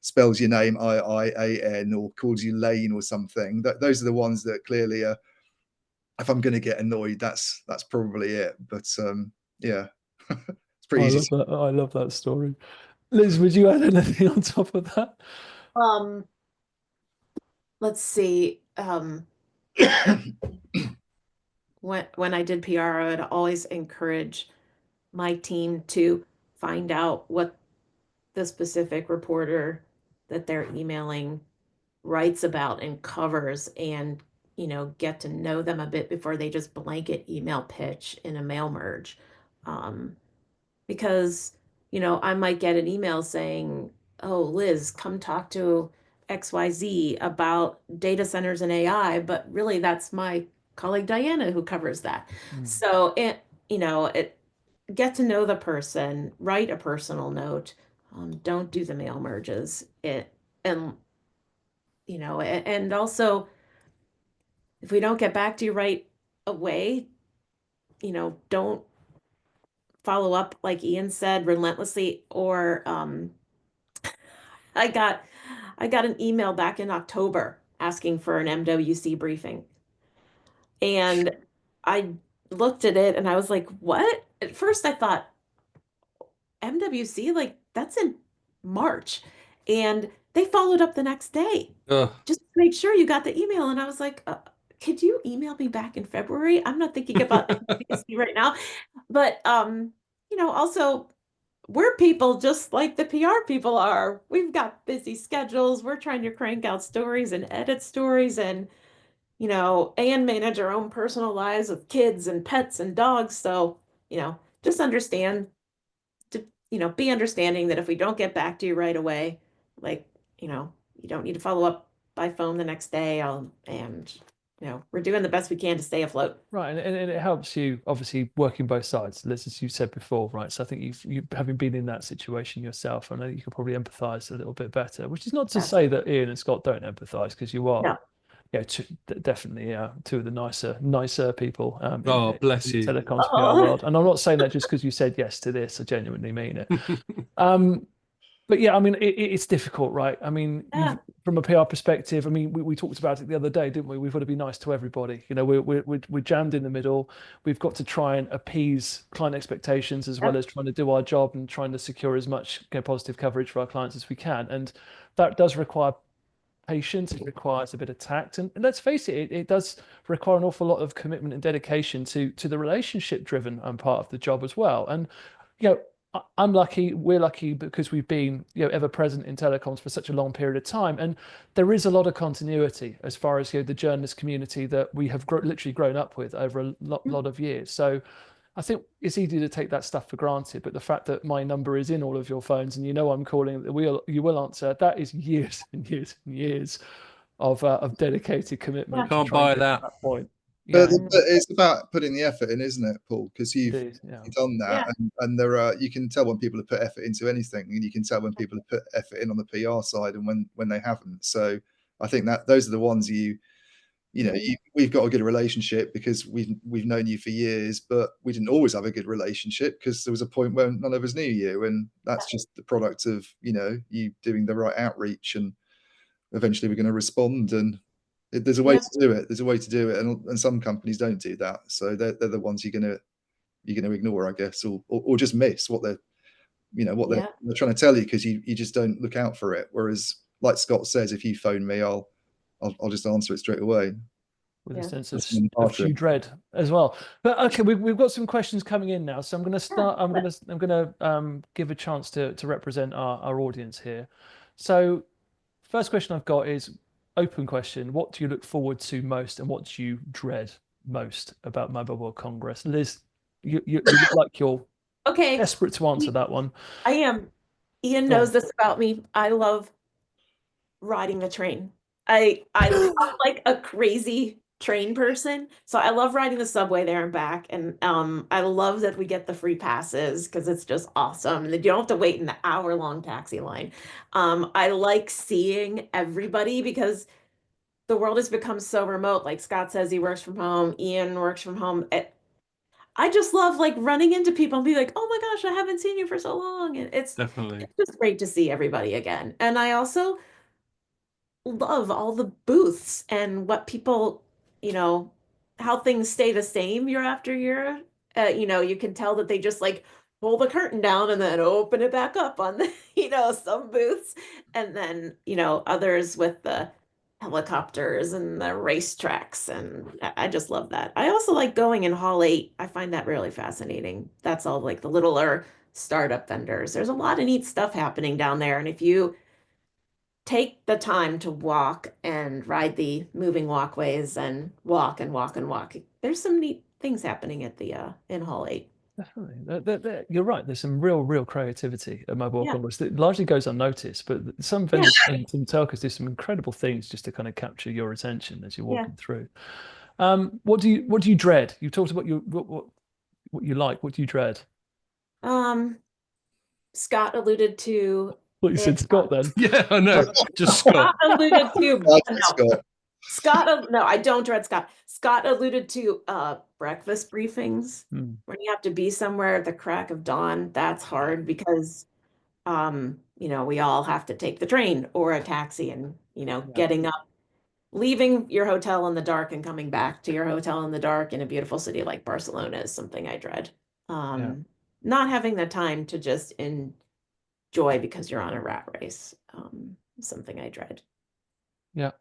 spells your name IIAN or calls you Lane or something. Those are the ones that clearly are, if I'm going to get annoyed, that's probably it. But yeah, it's pretty easy. I love that story. Liz, would you add anything on top of that? Let's see. When I did PR, I would always encourage my team to find out what the specific reporter that they're emailing writes about and covers, and get to know them a bit before they just blanket email pitch in a mail merge. Because I might get an email saying, oh, Liz, come talk to XYZ about data centers and AI, but really that's my colleague Diana who covers that. So it get to know the person, write a personal note, don't do the mail merges. And also, if we don't get back to you right away, don't follow up, like Iain said, relentlessly. Or I got an email back in October asking for an MWC briefing. And I looked at it and I was like, what? At first I thought, MWC, like, that's in March. And they followed up the next day just to make sure you got the email. And I was like, could you email me back in February? I'm not thinking about MWC right now. But also, we're people just like the PR people are. We've got busy schedules. We're trying to crank out stories and edit stories and, and manage our own personal lives with kids and pets and dogs. So, just understand to, be understanding that if we don't get back to you right away, like, you don't need to follow up by phone the next day. And, we're doing the best we can to stay afloat. Right, and it helps you obviously working both sides, as you said before, right? So I think you having been in that situation yourself, I know you could probably empathise a little bit better. Which is not to say that Ian and Scott don't empathise, because you are, No. definitely two of the nicer people Oh, in bless the you. telecoms PR world. And I'm not saying that just because you said yes to this. I genuinely mean it. But yeah, I mean, it's difficult, right? I mean, Yeah. from a PR perspective, I mean, we talked about it the other day, didn't we? We've got to be nice to everybody. We're jammed in the middle. We've got to try and appease client expectations as well as trying to do our job and trying to secure as much positive coverage for our clients as we can. And that does require patience. It requires a bit of tact, and let's face it, it does require an awful lot of commitment and dedication to the relationship-driven part of the job as well. And I'm lucky, we're lucky because we've been ever present in telecoms for such a long period of time, and there is a lot of continuity as far as the journalist community that we have literally grown up with over a lot of years. So I think it's easy to take that stuff for granted, but the fact that my number is in all of your phones and I'm calling, you will answer, that is years and years and years of dedicated commitment. Can't buy that. Point. But it's about putting the effort in, isn't it, Paul? Because you've done that, and there are, you can tell when people have put effort into anything, and you can tell when people have put effort in on the PR side and when they haven't. So I think that those are the ones we've got a good relationship because we've known you for years, but we didn't always have a good relationship because there was a point when none of us knew you, and that's just the product of you doing the right outreach, and eventually we're going to respond. And there's a way to do it. There's a way to do it, and some companies don't do that. So they're the ones you're going to ignore, I guess, or just miss what they're they're trying to tell you because you just don't look out for it. Whereas, like Scott says, if you phone me, I'll just answer it straight away. With a sense of due dread as well. But okay, we've got some questions coming in now, so I'm going to start. I'm going to give a chance to represent our audience here. So, first question I've got is open question. What do you look forward to most, and what do you dread most about Mobile World Congress? Liz, you look like you're desperate to answer that one. I am. Ian knows this about me. I love riding a train. I'm like a crazy train person. So I love riding the subway there and back. And I love that we get the free passes because it's just awesome. And you don't have to wait in the hour-long taxi line. I like seeing everybody because the world has become so remote. Like Scott says, he works from home. Ian works from home. I just love like running into people and be like, oh my gosh, I haven't seen you for so long. And it's just great to see everybody again. And I also love all the booths and what people, how things stay the same year after year. You can tell that they just like pull the curtain down and then open it back up on the, some booths. And then, others with the helicopters and the racetracks. And I just love that. I also like going in Hall 8. I find that really fascinating. That's all like the littler startup vendors. There's a lot of neat stuff happening down there. And if you take the time to walk and ride the moving walkways and walk and walk and walk, there's some neat things happening at the in Hall 8. Definitely. You're right. There's some real creativity at Mobile World Congress that largely goes unnoticed, but some vendors and some telcos do some incredible things just to kind of capture your attention as you're walking through. What do you dread? You talked about what you like. What do you dread? Scott alluded to. What you said, Scott? Then I know. Just Scott. Alluded to. Scott, no, I don't dread Scott. Scott alluded to breakfast briefings when you have to be somewhere at the crack of dawn. That's hard because, we all have to take the train or a taxi and, getting up, leaving your hotel in the dark and coming back to your hotel in the dark in a beautiful city like Barcelona is something I dread. Not having the time to just enjoy because you're on a rat race, something I dread. Yeah.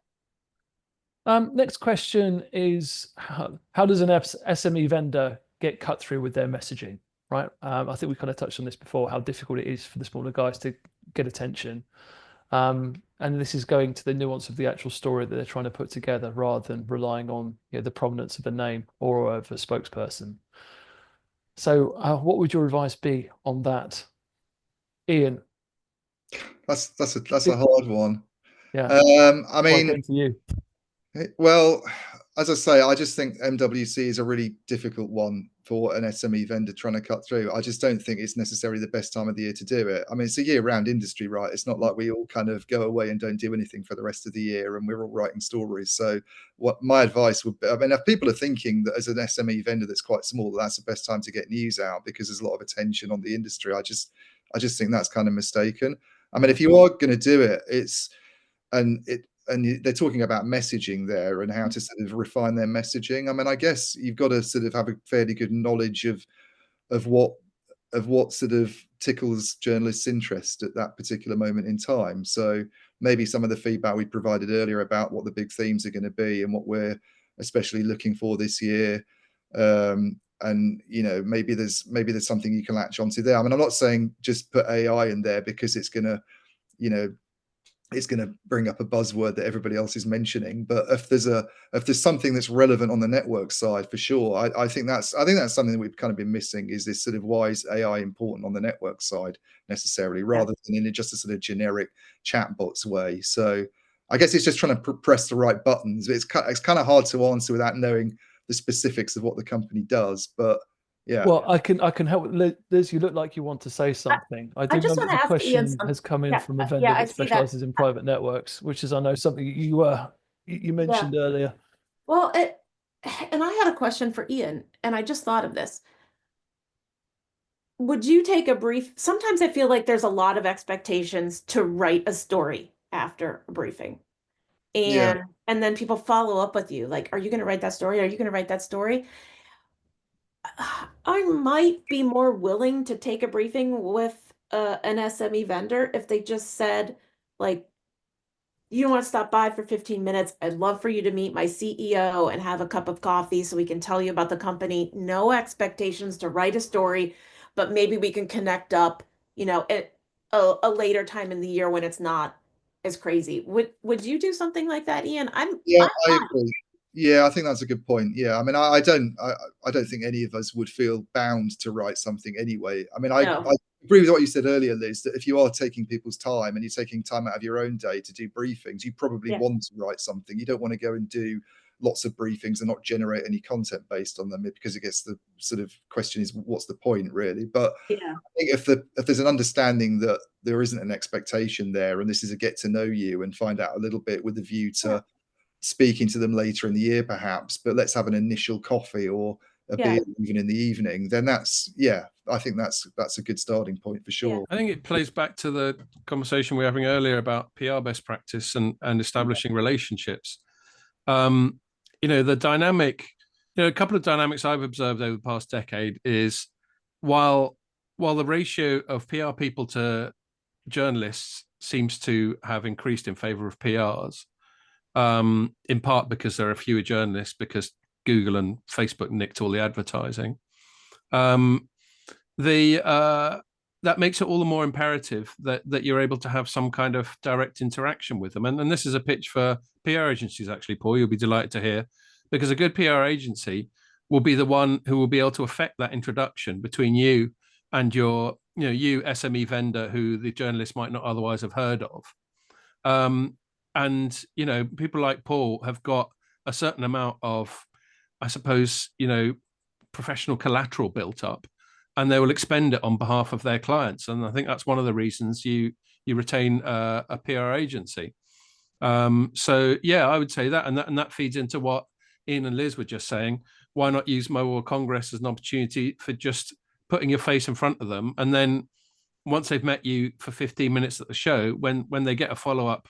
Next question is, how does an SME vendor get cut through with their messaging? right? I think we kind of touched on this before, how difficult it is for the smaller guys to get attention. And this is going to the nuance of the actual story that they're trying to put together rather than relying on the prominence of a name or of a spokesperson. So what would your advice be on that, Ian? That's a hard one. Yeah. I mean, to you. well, as I say, I just think MWC is a really difficult one for an SME vendor trying to cut through. I just don't think it's necessarily the best time of the year to do it. I mean, it's a year-round industry, right? It's not like we all kind of go away and don't do anything for the rest of the year and we're all writing stories. So what my advice would be, I mean, if people are thinking that as an SME vendor that's quite small, that's the best time to get news out because there's a lot of attention on the industry, I just think that's kind of mistaken. I mean, if you are going to do it, they're talking about messaging there and how to sort of refine their messaging. I mean, I guess you've got to sort of have a fairly good knowledge of what sort of tickles journalists' interest at that particular moment in time. So maybe some of the feedback we provided earlier about what the big themes are going to be and what we're especially looking for this year. And maybe there's something you can latch onto there. I mean, I'm not saying just put AI in there because it's going to bring up a buzzword that everybody else is mentioning. But if there's something that's relevant on the network side, for sure, I think that's something that we've kind of been missing, is this sort of why is AI important on the network side necessarily, rather than in just a sort of generic chatbots way. So I guess it's just trying to press the right buttons. It's kind of hard to answer without knowing the specifics of what the company does, but yeah. Well, I can help. Liz, you look like you want to say something. I do just know want the to ask Ian question has come in from a vendor yeah, I that see that. specializes in private networks, which is, I know, something you mentioned earlier. Well, and I had a question for Ian, and I just thought of this. Would you take a brief? Sometimes I feel like there's a lot of expectations to write a story after a briefing. And then people follow up with you, like, are you going to write that story? Are you going to write that story? I might be more willing to take a briefing with an SME vendor if they just said, like, you don't want to stop by for 15 minutes. I'd love for you to meet my CEO and have a cup of coffee so we can tell you about the company. No expectations to write a story, but maybe we can connect up, at a later time in the year when it's not as crazy. Would you do something like that, Ian? I agree. Yeah, I think that's a good point. Yeah, I mean, I don't think any of us would feel bound to write something anyway. I mean, I agree with what you said earlier, Liz, that if you are taking people's time and you're taking time out of your own day to do briefings, you probably want to write something. You don't want to go and do lots of briefings and not generate any content based on them, because it gets the sort of question is, what's the point, really? But I think if there's an understanding that there isn't an expectation there, and this is a get to know you and find out a little bit with a view to speaking to them later in the year perhaps, but let's have an initial coffee or a beer even in the evening, then I think that's a good starting point for sure. I think it plays back to the conversation we were having earlier about PR best practice and establishing relationships. The dynamic, a couple of dynamics I've observed over the past decade is while the ratio of PR people to journalists seems to have increased in favor of PRs, in part because there are fewer journalists because Google and Facebook nicked all the advertising. That makes it all the more imperative that you're able to have some kind of direct interaction with them. And this is a pitch for PR agencies, actually, Paul, you'll be delighted to hear, because a good PR agency will be the one who will be able to affect that introduction between you and your, you SME vendor who the journalist might not otherwise have heard of. And, people like Paul have got a certain amount of, I suppose, professional collateral built up, and they will expend it on behalf of their clients. And I think that's one of the reasons you retain a PR agency. So, yeah, I would say that. And that feeds into what Ian and Liz were just saying. Why not use Mobile World Congress as an opportunity for just putting your face in front of them? And then once they've met you for 15 minutes at the show, when they get a follow-up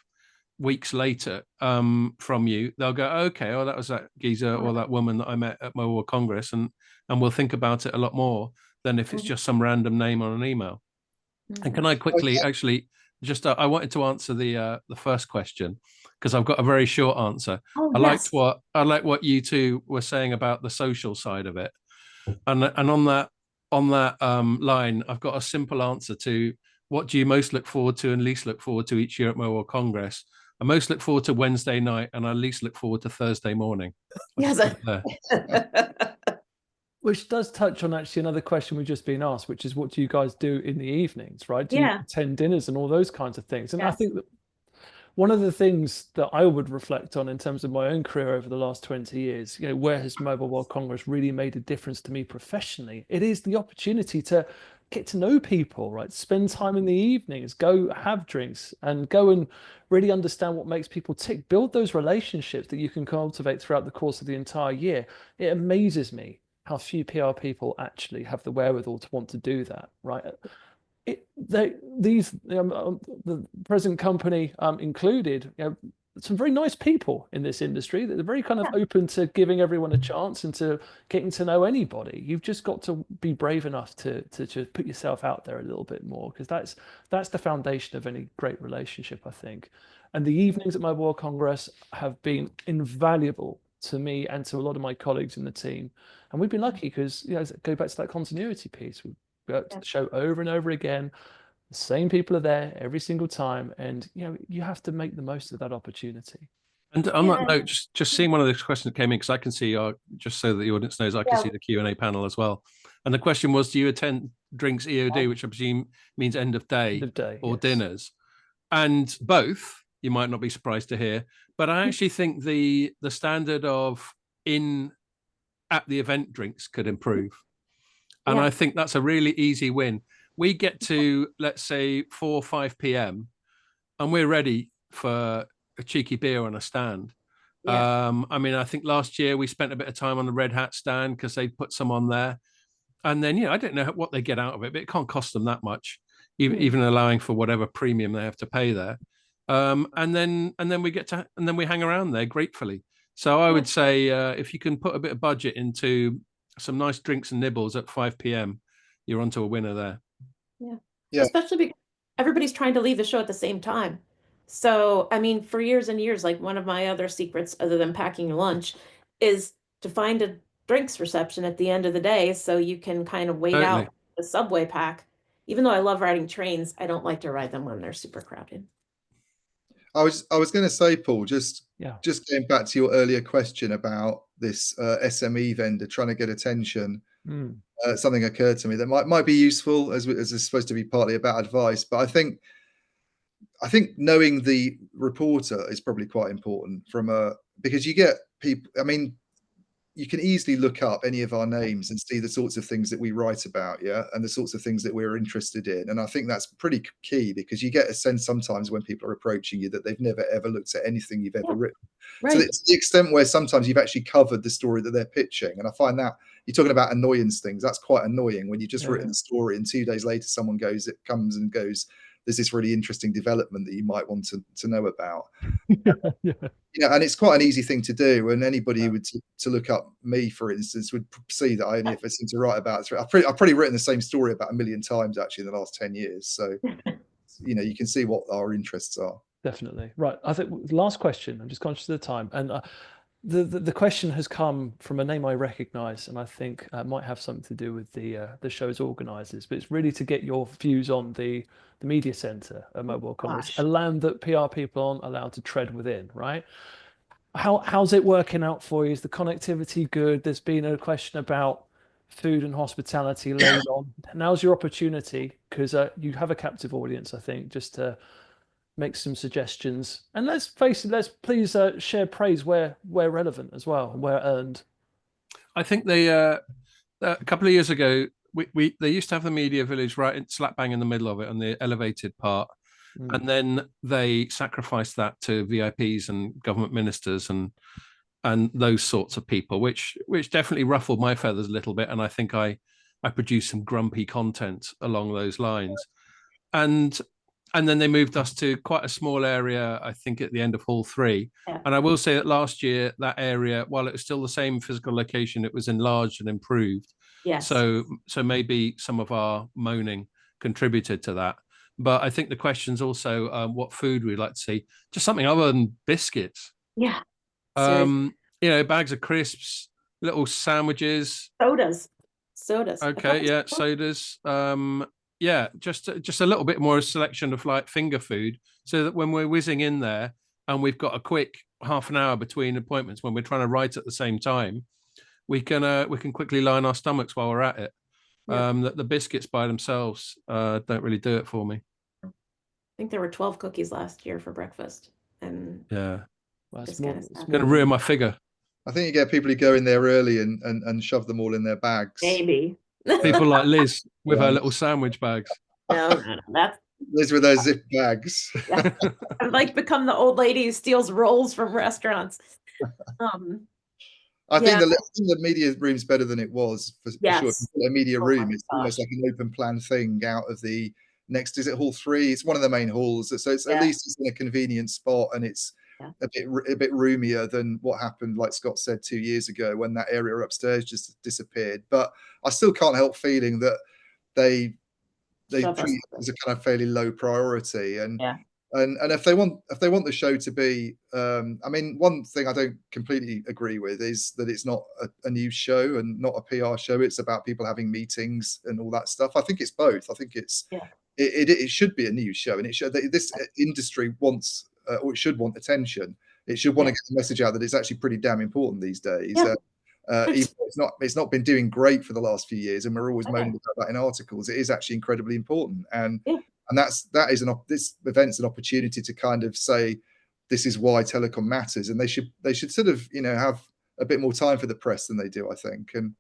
weeks later from you, they'll go, okay, that was that geezer or that woman that I met at Mobile World Congress, and we'll think about it a lot more than if it's just some random name on an email. And can I quickly actually just I wanted to answer the first question because I've got a very short answer. I liked what you two were saying about the social side of it, and on that, on that line, I've got a simple answer to what do you most look forward to and least look forward to each year at Mobile World Congress. I most look forward to Wednesday night, and I least look forward to Thursday morning. Yes. Which does touch on actually another question we've just been asked, which is what do you guys do in the evenings, right? Do you attend dinners and all those kinds of things? And I think that one of the things that I would reflect on in terms of my own career over the last 20 years, where has Mobile World Congress really made a difference to me professionally? It is the opportunity to get to know people, right? Spend time in the evenings, go have drinks and go and really understand what makes people tick, build those relationships that you can cultivate throughout the course of the entire year. It amazes me how few PR people actually have the wherewithal to want to do that, right? The present company included, some very nice people in this industry that are very kind of open to giving everyone a chance and to getting to know anybody. You've just got to be brave enough to just put yourself out there a little bit more, because that's the foundation of any great relationship, I think. And the evenings at Mobile World Congress have been invaluable to me and to a lot of my colleagues in the team. And we've been lucky because, go back to that continuity piece. We go to the show over and over again. The same people are there every single time. And, you have to make the most of that opportunity. And on that note, just seeing one of those questions that came in, because I can see, just so that the audience knows, I can see the Q&A panel as well. And the question was, do you attend drinks EOD, which I presume means end of day or dinners? And both, you might not be surprised to hear, but I actually think the standard of at the event drinks could improve. And I think that's a really easy win. We get to, let's say, 4 or 5 p.m. and we're ready for a cheeky beer on a stand. I mean, I think last year we spent a bit of time on the Red Hat stand because they put some on there. And then, I don't know what they get out of it, but it can't cost them that much, even allowing for whatever premium they have to pay there. And then we hang around there gratefully. So I would say if you can put a bit of budget into some nice drinks and nibbles at 5 p.m., you're onto a winner there. Yeah. Especially because everybody's trying to leave the show at the same time. So, I mean, for years and years, like one of my other secrets, other than packing your lunch, is to find a drinks reception at the end of the day so you can kind of wait out the subway pack. Even though I love riding trains, I don't like to ride them when they're super crowded. I was going to say, Paul, just going back to your earlier question about this SME vendor trying to get attention. Something occurred to me that might be useful as it's supposed to be partly about advice, but I think knowing the reporter is probably quite important because you get people. I mean, you can easily look up any of our names and see the sorts of things that we write about, and the sorts of things that we're interested in. And I think that's pretty key because you get a sense sometimes when people are approaching you that they've never ever looked at anything you've ever written. Right. So it's the extent where sometimes you've actually covered the story that they're pitching. And I find that you're talking about annoyance things. That's quite annoying when you've just written the story and 2 days later someone comes and goes, there's this really interesting development that you might want to know about. And it's quite an easy thing to do. And anybody who would to look up me, for instance, would see that I only ever seem to write about I've probably written the same story about 1 million times actually in the last 10 years. So, you can see what our interests are. Definitely. Right. I think last question. I'm just conscious of the time. And the question has come from a name I recognize, and I think might have something to do with the show's organizers, but it's really to get your views on the media center at Mobile Congress, a land that PR people aren't allowed to tread within, right? How's it working out for you? Is the connectivity good? There's been a question about food and hospitality laid on. Now's your opportunity, because you have a captive audience, I think, just to make some suggestions. And let's face it, let's please share praise where relevant as well, where earned. I think they a couple of years ago, they used to have the media village right slap bang in the middle of it on the elevated part. And then they sacrificed that to VIPs and government ministers and those sorts of people, which definitely ruffled my feathers a little bit. And I think I produced some grumpy content along those lines. And then they moved us to quite a small area, I think, at the end of Hall 3. Yeah. And I will say that last year, that area, while it was still the same physical location, it was enlarged and improved. Yes. So maybe some of our moaning contributed to that. But I think the question's also what food we'd like to see. Just something other than biscuits. Yeah. Bags of crisps, little sandwiches. Sodas. Sodas. I thought Okay, it was yeah, sodas. sodas. Yeah, just a little bit more selection of like finger food, so that when we're whizzing in there and we've got a quick half an hour between appointments when we're trying to write at the same time, we can quickly line our stomachs while we're at it. Yeah. The biscuits by themselves don't really do it for me. I think there were 12 cookies last year for breakfast, and Yeah, Well, just kind of it's sad. going to ruin my figure. I think you get people who go in there early and shove them all in their bags. Maybe. People like Liz with Yeah. her little sandwich bags. No, that's Liz with those zip bags. yeah. I'd like become the old lady who steals rolls from restaurants. I Yeah. think the media room's better than it was for sure. If Yes. you put a media Oh room, my it's almost gosh. like an open plan thing out of the next. Is it Hall 3? It's one of the main halls, so it's Yeah. at least it's in a convenient spot, and it's Yeah. a bit roomier than what happened, like Scott said 2 years ago, when that area upstairs just disappeared. But I still can't help feeling that they Shove us treat it as a kind of fairly low priority, and Yeah. and if they want the show to be, I mean, one thing I don't completely agree with is that it's not a news show and not a PR show. It's about people having meetings and all that stuff. I think it's both. I think it's Yeah. it should be a news show, and it should, this industry wants or it should want attention. It should want to Yeah. get the message out that it's actually pretty damn important these days. Yeah. Even though it's not been doing great for the last few years, and we're always Okay. moaning about that in articles. It is actually incredibly important, and Yeah. this event's an opportunity to kind of say this is why telecom matters, and they should sort of have a bit more time for the press than they do, I think. And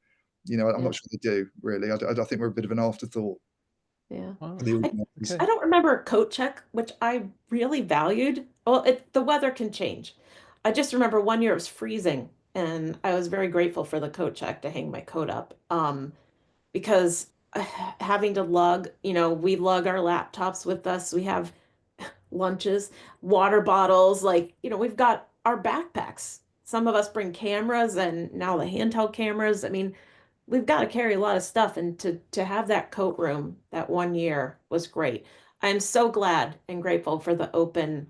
I'm Yeah. not sure they do really. I think we're a bit of an afterthought. Yeah. Oh, For the I organisers. okay. I don't remember a coat check, which I really valued. Well, the weather can change. I just remember one year it was freezing, and I was very grateful for the coat check to hang my coat up. Because having to lug, we lug our laptops with us. We have lunches, water bottles, we've got our backpacks. Some of us bring cameras and now the handheld cameras. I mean, we've got to carry a lot of stuff, and to have that coat room that one year was great. I'm so glad and grateful for the open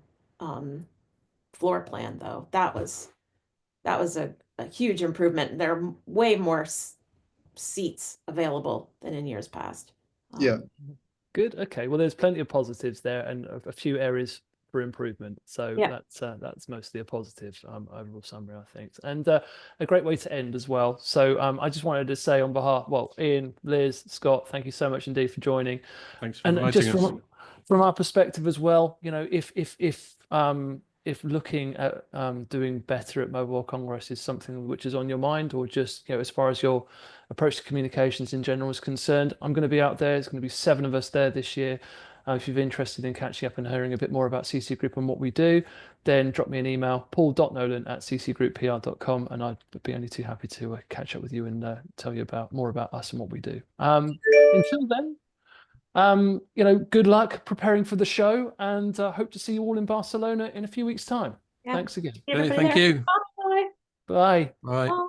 floor plan, though. That was a huge improvement. There are way more seats available than in years past. Yeah. Good. Okay. Well, there's plenty of positives there and a few areas for improvement. So Yeah. that's mostly a positive overall summary, I think, and a great way to end as well. So I just wanted to say on behalf, Iain, Liz, Scott, thank you so much indeed for joining. Thanks for And inviting just us. from our perspective as well, if looking at doing better at Mobile Congress is something which is on your mind, or just as far as your approach to communications in general is concerned, I'm going to be out there. There's going to be 7 of us there this year. If you're interested in catching up and hearing a bit more about CC Group and what we do, then drop me an email, paul.nolan@ccgrouppr.com, and I'd be only too happy to catch up with you and tell you more about us and what we do. Until then, good luck preparing for the show, and hope to see you all in Barcelona in a few weeks' time. Yeah. Thanks again. See everybody Thank there. you. Bye. Bye. Bye. Bye.